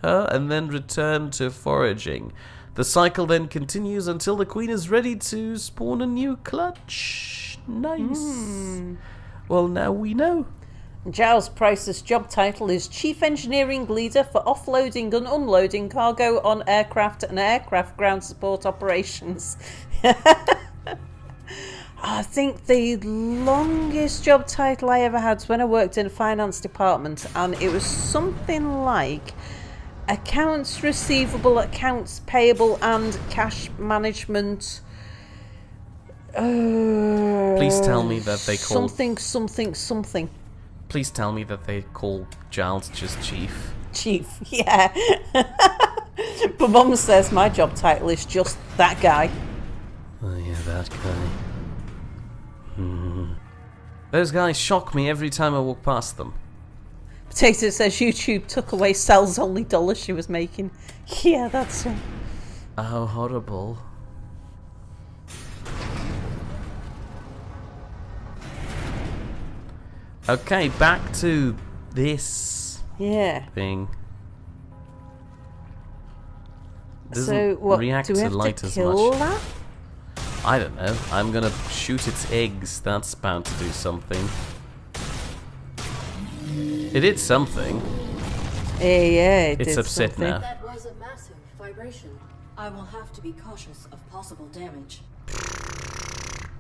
her and then return to foraging. The cycle then continues until the queen is ready to spawn a new clutch. Nice. Well, now we know. Giles Price's job title is Chief Engineering Leader for Offloading and Unloading Cargo on Aircraft and Aircraft Ground Support Operations. I think the longest job title I ever had was when I worked in a finance department, and it was something like Accounts Receivable, Accounts Payable and Cash Management. Please tell me that they call... Something. Please tell me that they call Giles just Chief. Chief, yeah. But Mum says my job title is just that guy. Oh yeah, that guy. Those guys shock me every time I walk past them. Potato says YouTube took away Sal's only dollar she was making. Yeah, that's it. How horrible. Okay, back to this Yeah. thing. Doesn't So what? react Do we to have light to as kill much. that? I don't know. I'm gonna shoot its eggs. That's bound to do something. It did something. Yeah, it It's did upset something. now. That was a massive vibration. I will have to be cautious of possible damage.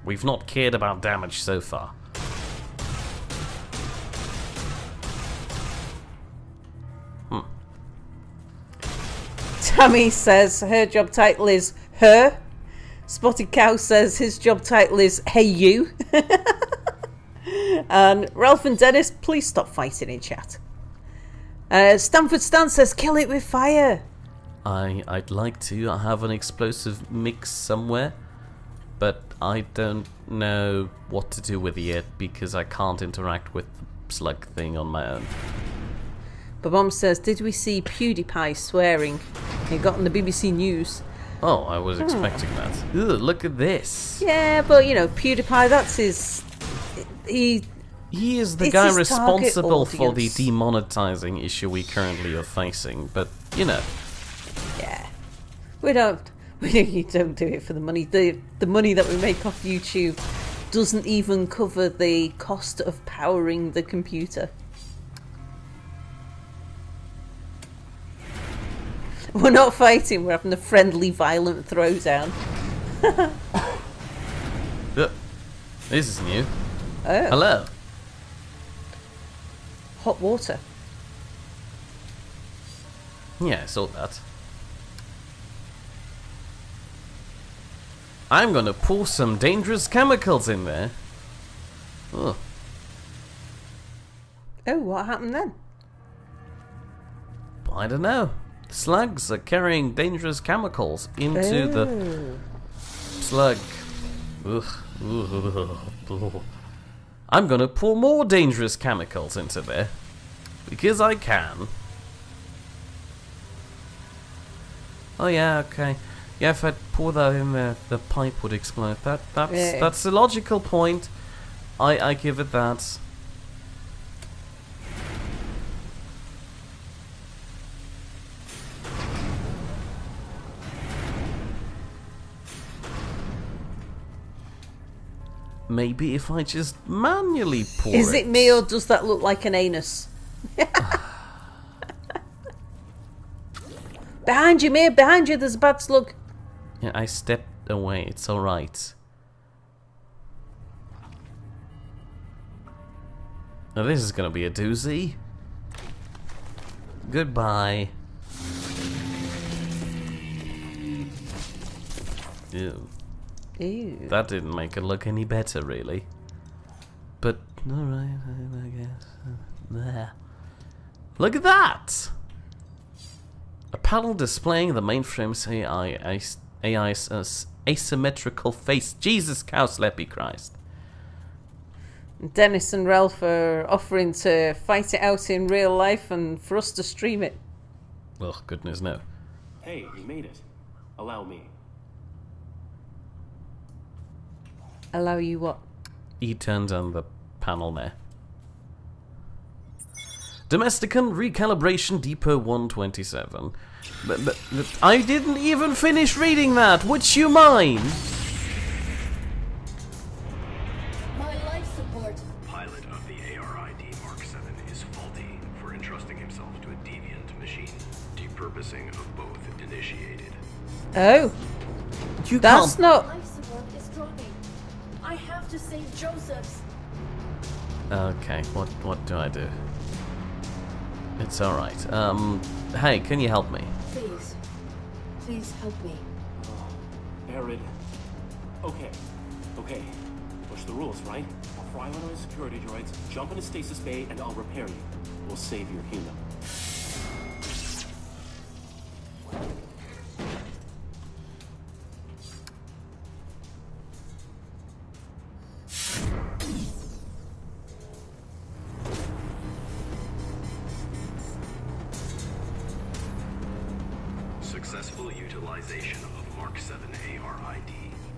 We've not cared about damage so far. Tammy says her job title is her. Spotted Cow says his job title is Hey You. And Ralph and Dennis, please stop fighting in chat. Stanford Stan says kill it with fire. I'd like to. I have an explosive mix somewhere, but I don't know what to do with it yet because I can't interact with the slug thing on my own. Babom says, did we see PewDiePie swearing? He got on the BBC News. Oh, I was expecting that. Ugh, look at this. Yeah, but you know, PewDiePie, that's his... He is the It's guy his target responsible for the audience. demonetizing issue we currently are facing, but, you know. Yeah. We don't do it for the money. The money that we make off YouTube doesn't even cover the cost of powering the computer. We're not fighting, we're having a friendly, violent throwdown. This is new. Oh. Hello. Hot water. Yeah, I saw that. I'm gonna pour some dangerous chemicals in there. Ugh. Oh, what happened then? I don't know. Slugs are carrying dangerous chemicals into the slug. Ugh. I'm gonna pour more dangerous chemicals into there. Because I can. Oh yeah, okay. Yeah, if I pour that in there, the pipe would explode. That's a logical point. I give it that. Maybe if I just manually pour it. Is it me or does that look like an anus? Behind you, Mir, behind you, there's a bad slug. Yeah, I stepped away, it's alright. Now this is gonna be a doozy. Goodbye. Ew. Ew. That didn't make it look any better, really. But, alright, I guess. There. Look at that! A panel displaying the mainframe's AI's asymmetrical face. Jesus, cow slappy Christ. Dennis and Ralph are offering to fight it out in real life and for us to stream it. Oh, goodness no. Hey, you made it. Allow me. Allow you what? He turned on the panel there. Domesticon Recalibration Depot 127. But I didn't even finish reading that. Would you mind? My life support. Pilot of the ARID Mark 7 is faulty for entrusting himself to a deviant machine. Depurposing of both initiated. Oh, You that's can't. not... Life support is dropping. I have to save Joseph's. Okay, what do I do? It's alright. Hey, can you help me? Please. Please help me. Arid. Okay. Push the rules, right? I'll fry one of the security droids, jump into stasis bay, and I'll repair you. We'll save your human. Successful utilization of Mark 7 ARID.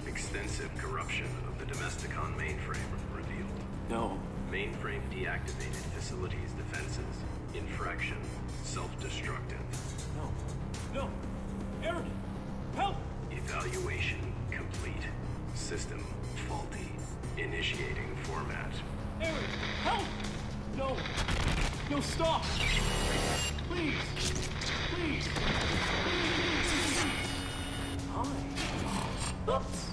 Extensive corruption of the Domesticon mainframe revealed. No, Mainframe deactivated facilities defenses. Infraction. Self-destructive. No! Aaron! Help! Evaluation complete. System faulty. Initiating format. Aaron! Help! No! No, stop! Please! Please! Hi. Oops.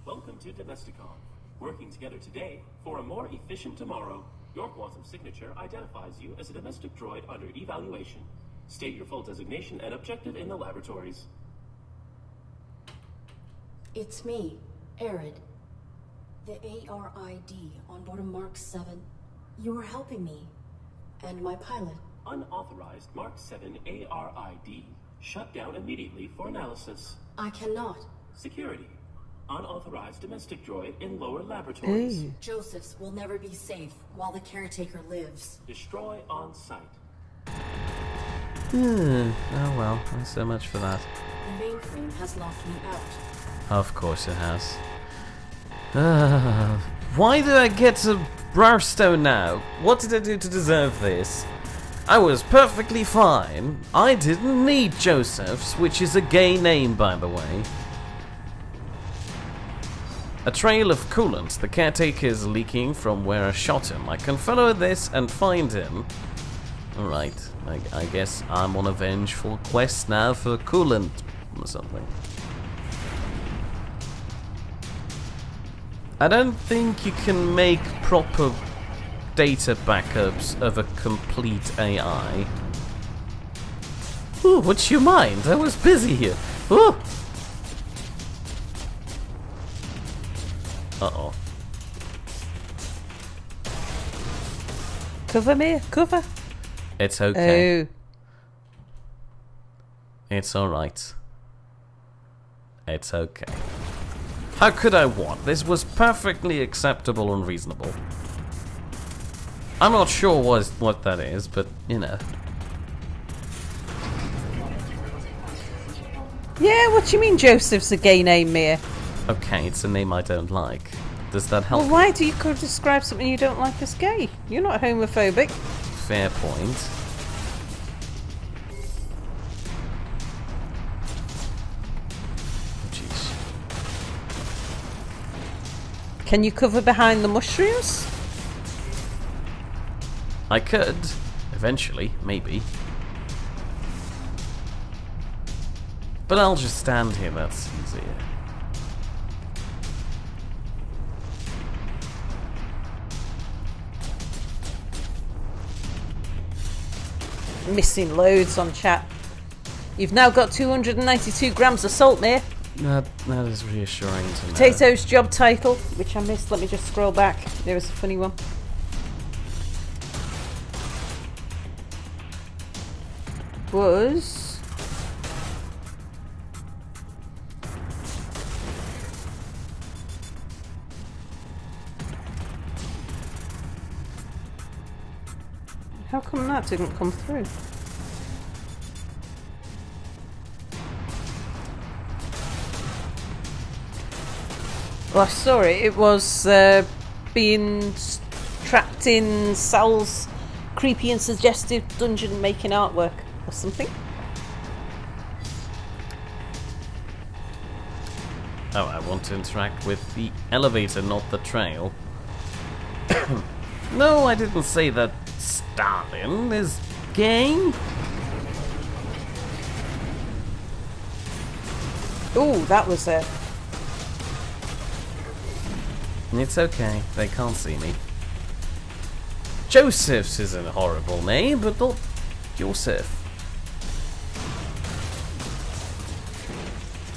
Welcome to Domesticon. Working together today for a more efficient tomorrow. Your quantum signature identifies you as a domestic droid under evaluation. State your full designation and objective in the laboratories. It's me, Arid. The ARID on board of Mark 7. You were helping me. And my pilot. Unauthorized Mark 7 ARID. Shut down immediately for analysis. I cannot. Security. Unauthorized domestic droid in lower laboratories. Joseph's will never be safe while the caretaker lives. Destroy on site. Oh well, not so much for that. The mainframe has locked me out. Of course it has. Why did I get to Brownstone now? What did I do to deserve this? I was perfectly fine. I didn't need Joseph's, which is a gay name, by the way. A trail of coolant. The caretaker is leaking from where I shot him. I can follow this and find him. Alright, I guess I'm on a vengeful quest now for coolant or something. I don't think you can make proper data backups of a complete AI. Ooh, would you mind? I was busy here. Ooh. Uh-oh. Cover me, cover. It's okay. Oh. It's alright. It's okay. How could I what? This was perfectly acceptable and reasonable. I'm not sure what that is, but, you know. Yeah, what do you mean Joseph's a gay name, Mia? Okay, it's a name I don't like. Does that help? Well, why do you describe something you don't like as gay? You're not homophobic. Fair point. Jeez. Can you cover behind the mushrooms? I could. Eventually, maybe. But I'll just stand here, that's easier. Missing loads on chat. You've now got 292 grams of salt, Mia. That is reassuring to know. Potato's job title, which I missed. Let me just scroll back. There was a funny one. Was... How come that didn't come through? Well, I saw it. It was being trapped in Sal's creepy and suggestive dungeon making artwork or something. Oh, I want to interact with the elevator, not the trail. No, I didn't say that Stalin is gay. Ooh, that was a... It's okay, they can't see me. Joseph's is a horrible name, but not Joseph.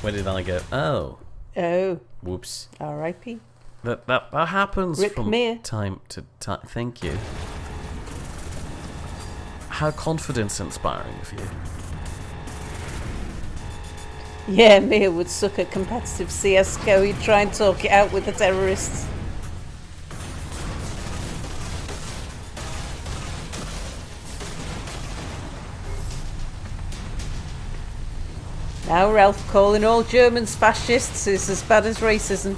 Where did I go? Oh. Oh. Whoops. R.I.P. That happens Rip from Mir. time to time. Thank you. How confidence inspiring of you. Yeah, Mia would suck at competitive CSGO. He'd try and talk it out with the terrorists. Now Ralph calling all Germans fascists is as bad as racism.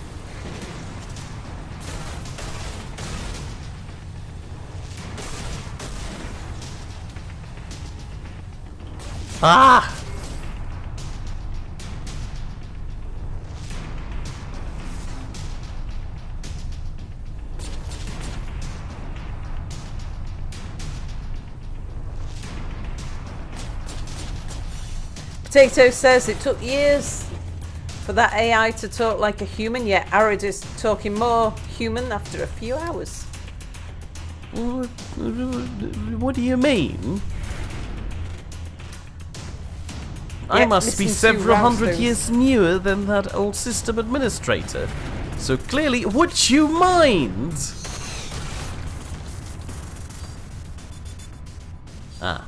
Ah! Potato says it took years for that AI to talk like a human, yet Arid is talking more human after a few hours. What do you mean? I Yep, must be listen to several hundred Roundstones. years newer than that old system administrator. So clearly, would you mind? Ah.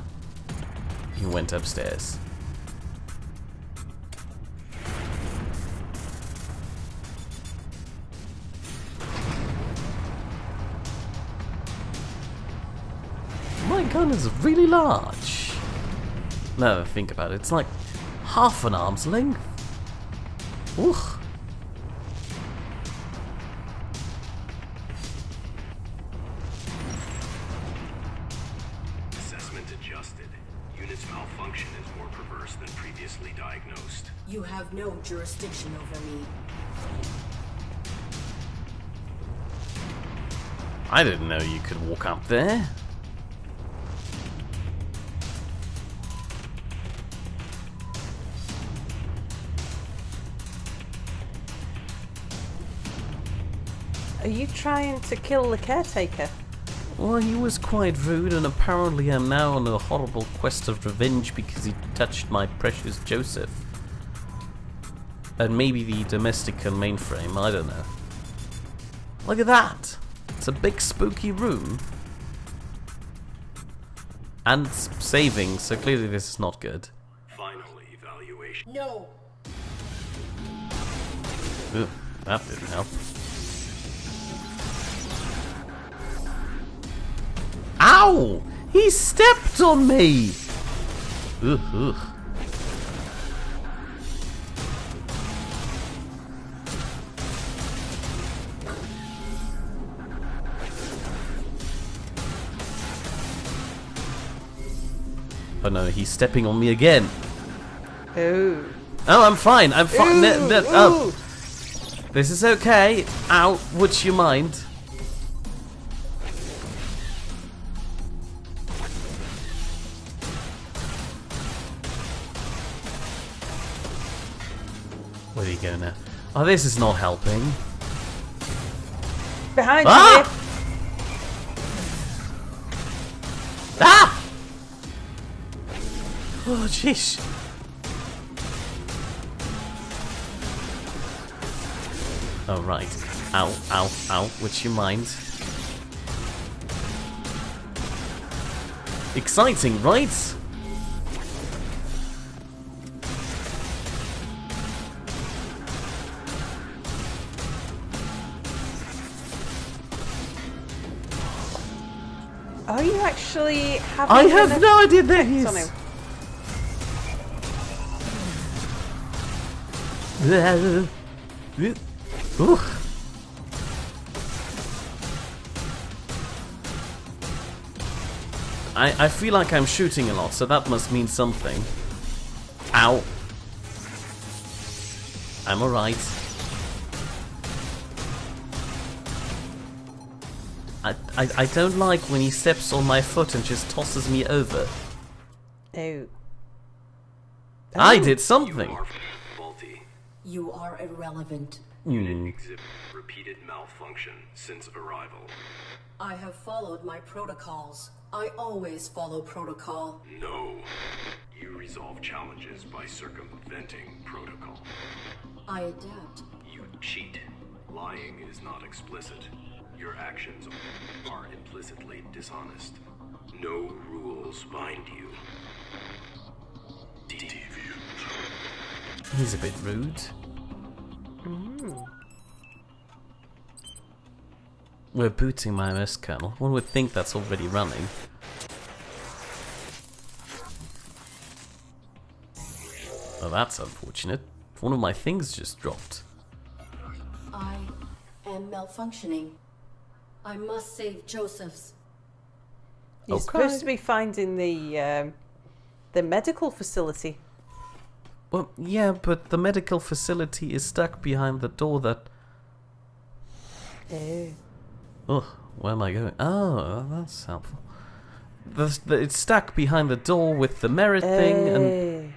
He went upstairs. My gun is really large. Now that I think about it, it's like half an arm's length. Ooh. Assessment adjusted. Unit's malfunction is more perverse than previously diagnosed. You have no jurisdiction over me. I didn't know you could walk up there. Are you trying to kill the caretaker? Well, he was quite rude, and apparently I'm now on a horrible quest of revenge because he touched my precious Joseph. And maybe the domestic and mainframe, I don't know. Look at that! It's a big spooky room. And saving, so clearly this is not good. Final evaluation. No! Ugh, that didn't help. Ow! He stepped on me! Ugh, ugh. Oh no, he's stepping on me again. Oh. Oh, I'm fine. I'm fine. Ooh, Oh. This is okay. Ow, would you mind? Where do you go now? Oh, this is not helping. Behind Ah! you! Ah! Oh, jeez. Oh, right. Ow, ow, ow. Would you mind? Exciting, right? Are you actually having I have an no idea there he effect on is. him? Ooh. I feel like I'm shooting a lot, so that must mean something. Ow. I'm alright. I don't like when he steps on my foot and just tosses me over. Oh. I did You something. are faulty. You are irrelevant. Hmm. Exhibit repeated malfunction since arrival. I have followed my protocols. I always follow protocol. No. You resolve challenges by circumventing protocol. I adapt. You cheat. Lying is not explicit. Your actions are implicitly dishonest. No rules bind you. Deviant. He's a bit rude. We're booting my MS kernel. One would think that's already running. Well, that's unfortunate. One of my things just dropped. I am malfunctioning. I must save Joseph's. You're Okay. supposed to be finding the medical facility. Well, yeah, but the medical facility is stuck behind the door that... Oh. Ugh, where am I going? Oh, that's helpful. It's stuck behind the door with the merit thing, and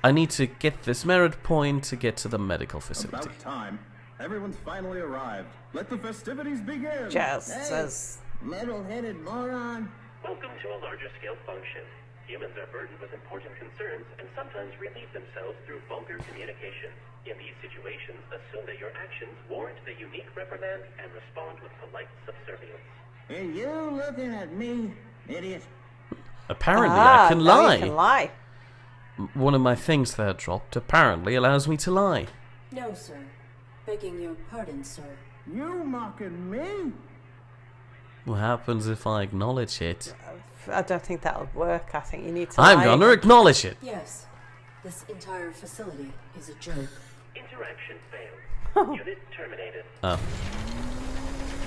I need to get this merit point to get to the medical facility. About time. Everyone's finally arrived. Let the festivities begin. Jazz says. Metal-headed moron. Welcome to a larger scale function. Humans are burdened with important concerns and sometimes relieve themselves through vulgar communication. In these situations, assume that your actions warrant the unique reprimand and respond with polite subservience. Are you looking at me, idiot? Apparently, I can now lie. you can lie. One of my things that dropped apparently allows me to lie. No, sir. Begging your pardon, sir. You mocking me? What happens if I acknowledge it? I don't think that'll work. I think you need to I'm lie. gonna acknowledge it. Yes. This entire facility is a joke. Interaction failed. Unit terminated. Oh.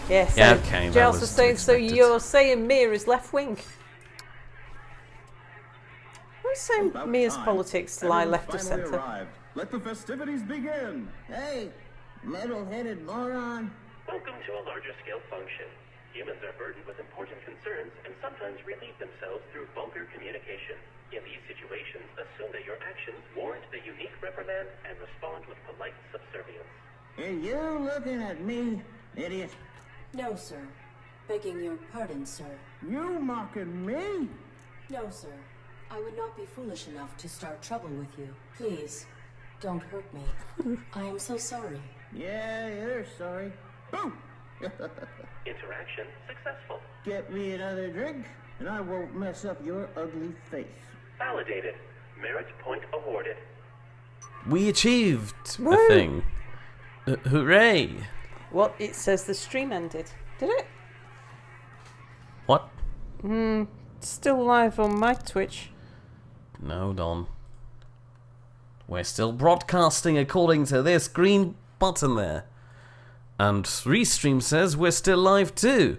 Yes. Yeah, okay, that Giles was was to saying, so expected. you're saying Mia is left wing? Who's saying About Mia's time. politics lie Everyone's left of finally centre? arrived. Let the festivities begin. Hey, metal-headed moron. Welcome to a larger scale function. Humans are burdened with important concerns and sometimes relieve themselves through vulgar communication. In these situations, assume that your actions warrant the unique reprimand and respond with polite subservience. Are you looking at me, idiot? No, sir. Begging your pardon, sir. You mocking me? No, sir. I would not be foolish enough to start trouble with you. Please, don't hurt me. I am so sorry. Yeah, you're sorry. Boom! Interaction successful. Get me another drink, and I won't mess up your ugly face. Validated. Merit point awarded. We achieved a Woo! thing. Hooray! Well, it says the stream ended. Did it? What? Still live on my Twitch. No, Don. We're still broadcasting according to this green button there. And Restream says we're still live too.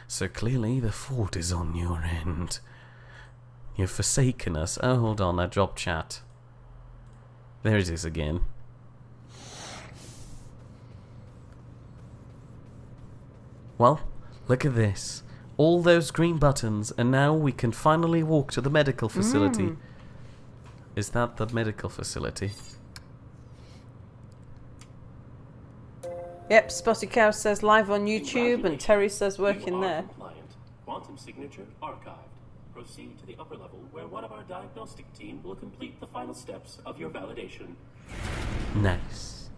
So clearly the fault is on your end. You've forsaken us. Oh, hold on, I dropped chat. There it is again. Well, look at this. All those green buttons, and now we can finally walk to the medical facility. Is that the medical facility? Yep, Spotted Cow says live on YouTube, and Terry says working You are there. Compliant. Quantum signature archived. Proceed to the upper level where one of our diagnostic team will complete the final steps of your validation. Nice.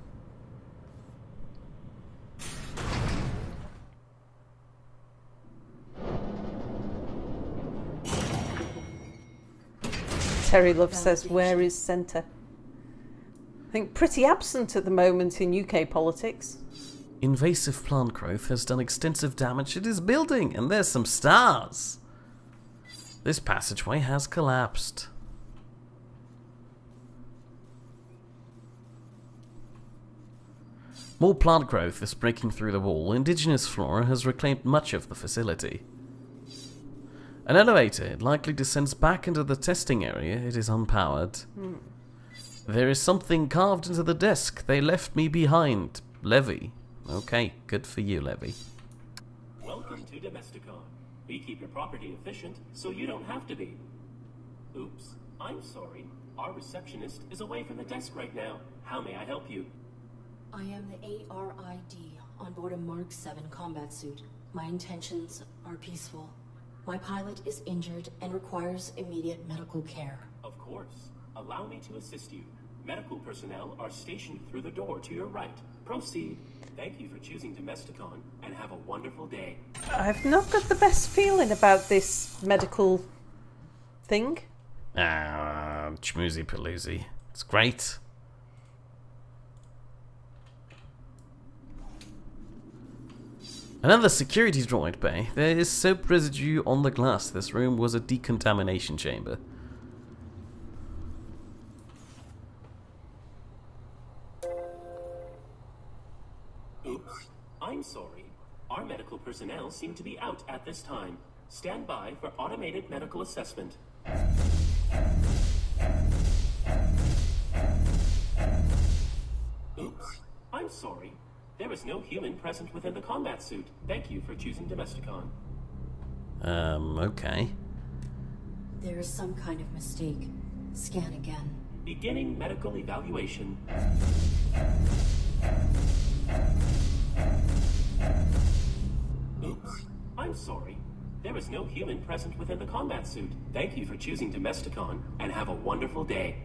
Terry Love says, where is centre? I think pretty absent at the moment in UK politics. Invasive plant growth has done extensive damage to this building, and there's some stars. This passageway has collapsed. More plant growth is breaking through the wall. Indigenous flora has reclaimed much of the facility. An elevator, it likely descends back into the testing area. It is unpowered. There is something carved into the desk. They left me behind. Levy. Okay, good for you, Levy. Welcome to Domesticon. We keep your property efficient so you don't have to be. Oops, I'm sorry. Our receptionist is away from the desk right now. How may I help you? I am the ARID on board a Mark 7 combat suit. My intentions are peaceful. My pilot is injured and requires immediate medical care. Of course. Allow me to assist you. Medical personnel are stationed through the door to your right. Proceed. Thank you for choosing Domesticon, and have a wonderful day. I've not got the best feeling about this medical thing. Ah, schmoozy paloozy. It's great. Another security droid bay. There is soap residue on the glass. This room was a decontamination chamber. Oops. I'm sorry. Our medical personnel seem to be out at this time. Stand by for automated medical assessment. Oops. I'm sorry. There is no human present within the combat suit. Thank you for choosing Domesticon. Okay. There is some kind of mistake. Scan again. Beginning medical evaluation. Oops. I'm sorry. There is no human present within the combat suit. Thank you for choosing Domesticon, and have a wonderful day.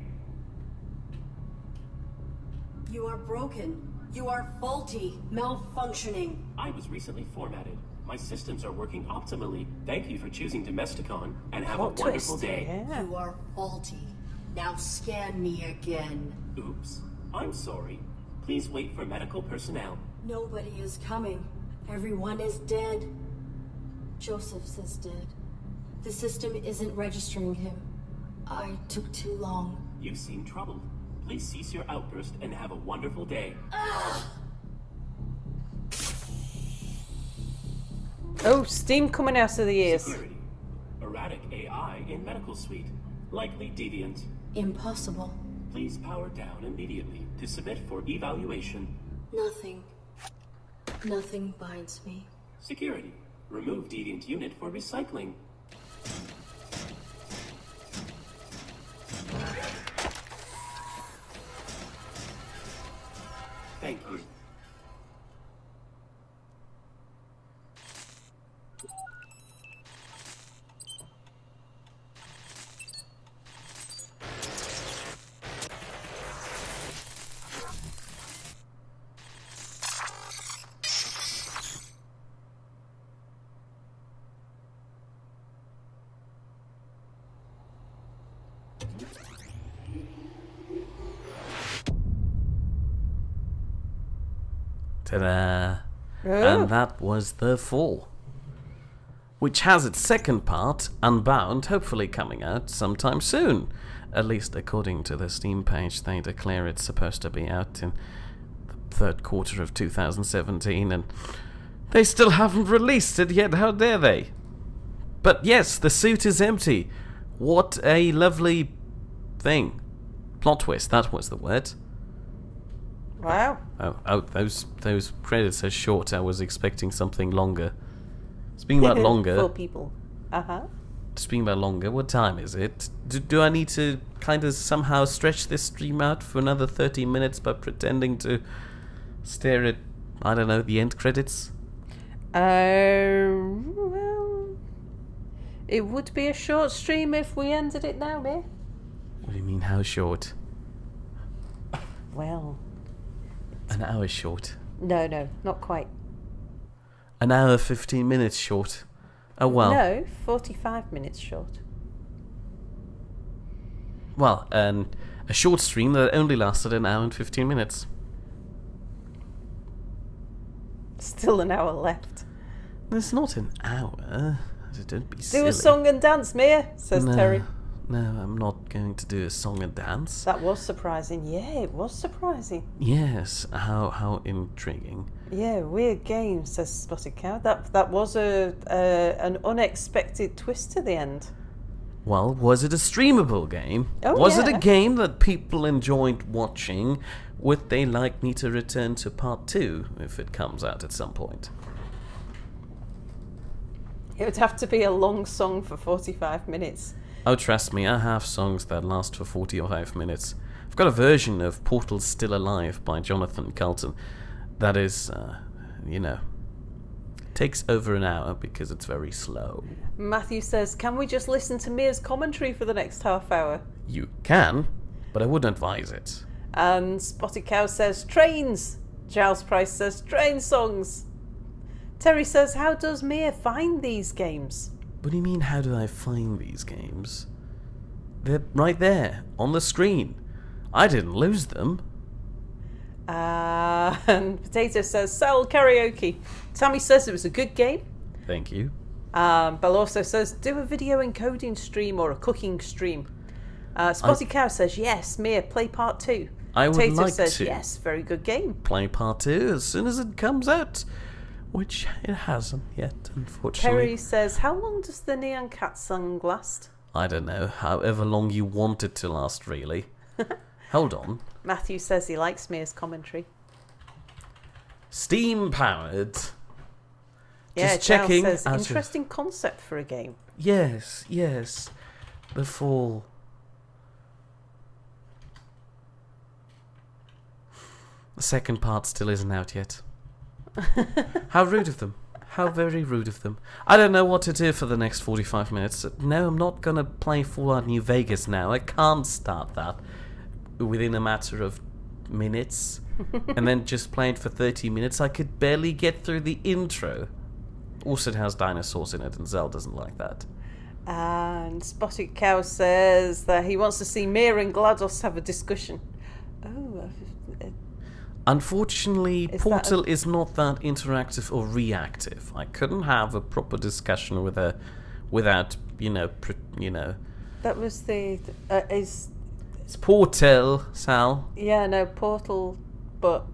You are broken. You are faulty. Malfunctioning. I was recently formatted. My systems are working optimally. Thank you for choosing Domesticon, and have a wonderful day. Yeah. You are faulty. Now scan me again. Oops. I'm sorry. Please wait for medical personnel. Nobody is coming. Everyone is dead. Joseph's is dead. The system isn't registering him. I took too long. You seem troubled. Please cease your outburst and have a wonderful day. Oh, steam coming out of the ears. Security. Erratic AI in medical suite. Likely deviant. Impossible. Please power down immediately to submit for evaluation. Nothing. Nothing binds me. Security. Remove deviant unit for recycling. Thank you. Ta-da! Oh. And that was The Fall, which has its second part, Unbound, hopefully coming out sometime soon. At least according to the Steam page, they declare it's supposed to be out in the third quarter of 2017, and they still haven't released it yet. How dare they? But yes, the suit is empty. What a lovely thing. Plot twist, that was the word. Wow. Oh, those credits are short. I was expecting something longer. Speaking about longer, 4 people. speaking about longer, what time is it? Do I need to kind of somehow stretch this stream out for another 30 minutes by pretending to stare at, I don't know, the end credits? Well, it would be a short stream if we ended it now, eh? What do you mean, how short? Well, An hour short. no, not quite. An hour, 15 minutes short. Oh, well. No, 45 minutes short. Well, a short stream that only lasted an hour and 15 minutes. Still an hour left. There's not an hour. Don't be silly. Do a song and dance, Mia, says No. Terry. No, I'm not going to do a song and dance. That was surprising. Yeah, it was surprising. Yes, how intriguing. Yeah, weird game, says Spotted Cow. That was an unexpected twist to the end. Well, was it a streamable game? Oh, was it yeah. a game that people enjoyed watching? Would they like me to return to part 2 if it comes out at some point? It would have to be a long song for 45 minutes. Oh, trust me, I have songs that last for 45 minutes. I've got a version of Portal's Still Alive by Jonathan Coulton that is, takes over an hour because it's very slow. Matthew says, can we just listen to Mia's commentary for the next half hour? You can, but I wouldn't advise it. And Spotted Cow says, trains. Giles Price says, train songs. Terry says, how does Mia find these games? What do you mean, how do I find these games? They're right there, on the screen. I didn't lose them. And Potato says, Cell karaoke. Tammy says it was a good game. Thank you. Bell also says, do a video encoding stream or a cooking stream. Spotty Cow says, yes, Mia, play part 2. I would Potato like says, to. yes, very good game. Play part 2 as soon as it comes out, which it hasn't yet, unfortunately. Perry says, how long does the Neon Cat song last? I don't know, however long you want it to last, really. Hold on. Matthew says he likes Mia's commentary. Steam powered. Yeah, Just checking. Says, interesting concept for a game. Yes. The fall. The second part still isn't out yet. How rude of them. How very rude of them. I don't know what to do for the next 45 minutes. No, I'm not gonna play Fallout New Vegas now. I can't start that within a matter of minutes. And then just play it for 30 minutes. I could barely get through the intro. Also, it has dinosaurs in it, and Zell doesn't like that. And Spotted Cow says that he wants to see Mia and GLaDOS have a discussion. Oh, unfortunately, Portal is not that interactive or reactive. I couldn't have a proper discussion with her without, That was the it's Portal, Sal. Yeah, no, Portal, but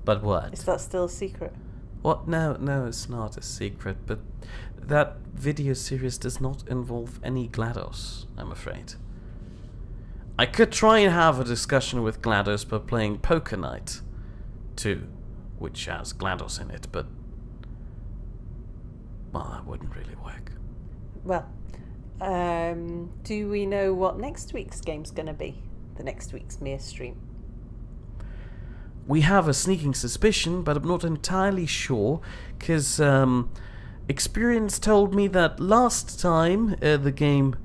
what? Is that still a secret? What? No, it's not a secret. But that video series does not involve any GLaDOS, I'm afraid. I could try and have a discussion with GLaDOS by playing Poker Night 2, which has GLaDOS in it, but that wouldn't really work. Well, do we know what next week's game's going to be? The next week's Mia stream? We have a sneaking suspicion, but I'm not entirely sure, because experience told me that last time the game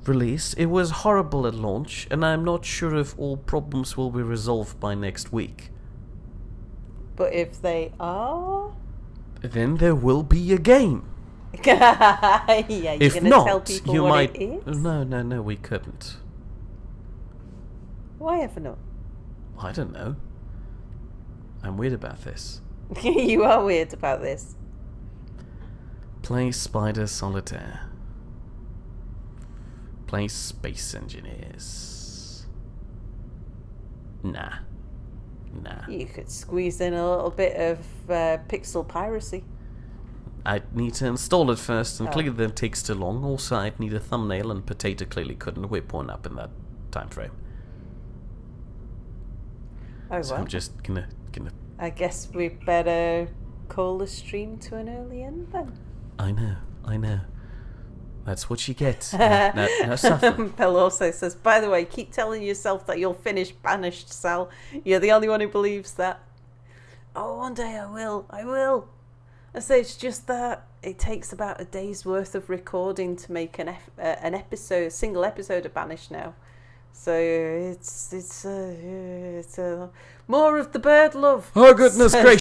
released, it was horrible at launch, and I'm not sure if all problems will be resolved by next week. But if they are... then there will be a game. Yeah, you're if going to not, tell people you what might... it is? No, we couldn't. Why ever not? I don't know. I'm weird about this. You are weird about this. Play Spider Solitaire. Play Space Engineers. Nah. You could squeeze in a little bit of pixel piracy. I'd need to install it first, and clearly that takes too long. Also, I'd need a thumbnail, and Potato clearly couldn't whip one up in that time frame. Oh, so well. I'm just gonna... I guess we better call the stream to an early end then. I know. That's what you get. No suffering. Bell also says, by the way, keep telling yourself that you'll finish Banished, Sal. You're the only one who believes that. Oh, one day I will. I say it's just that it takes about a day's worth of recording to make an episode, a single episode of Banished now. So it's more of the bird love. Oh goodness gracious!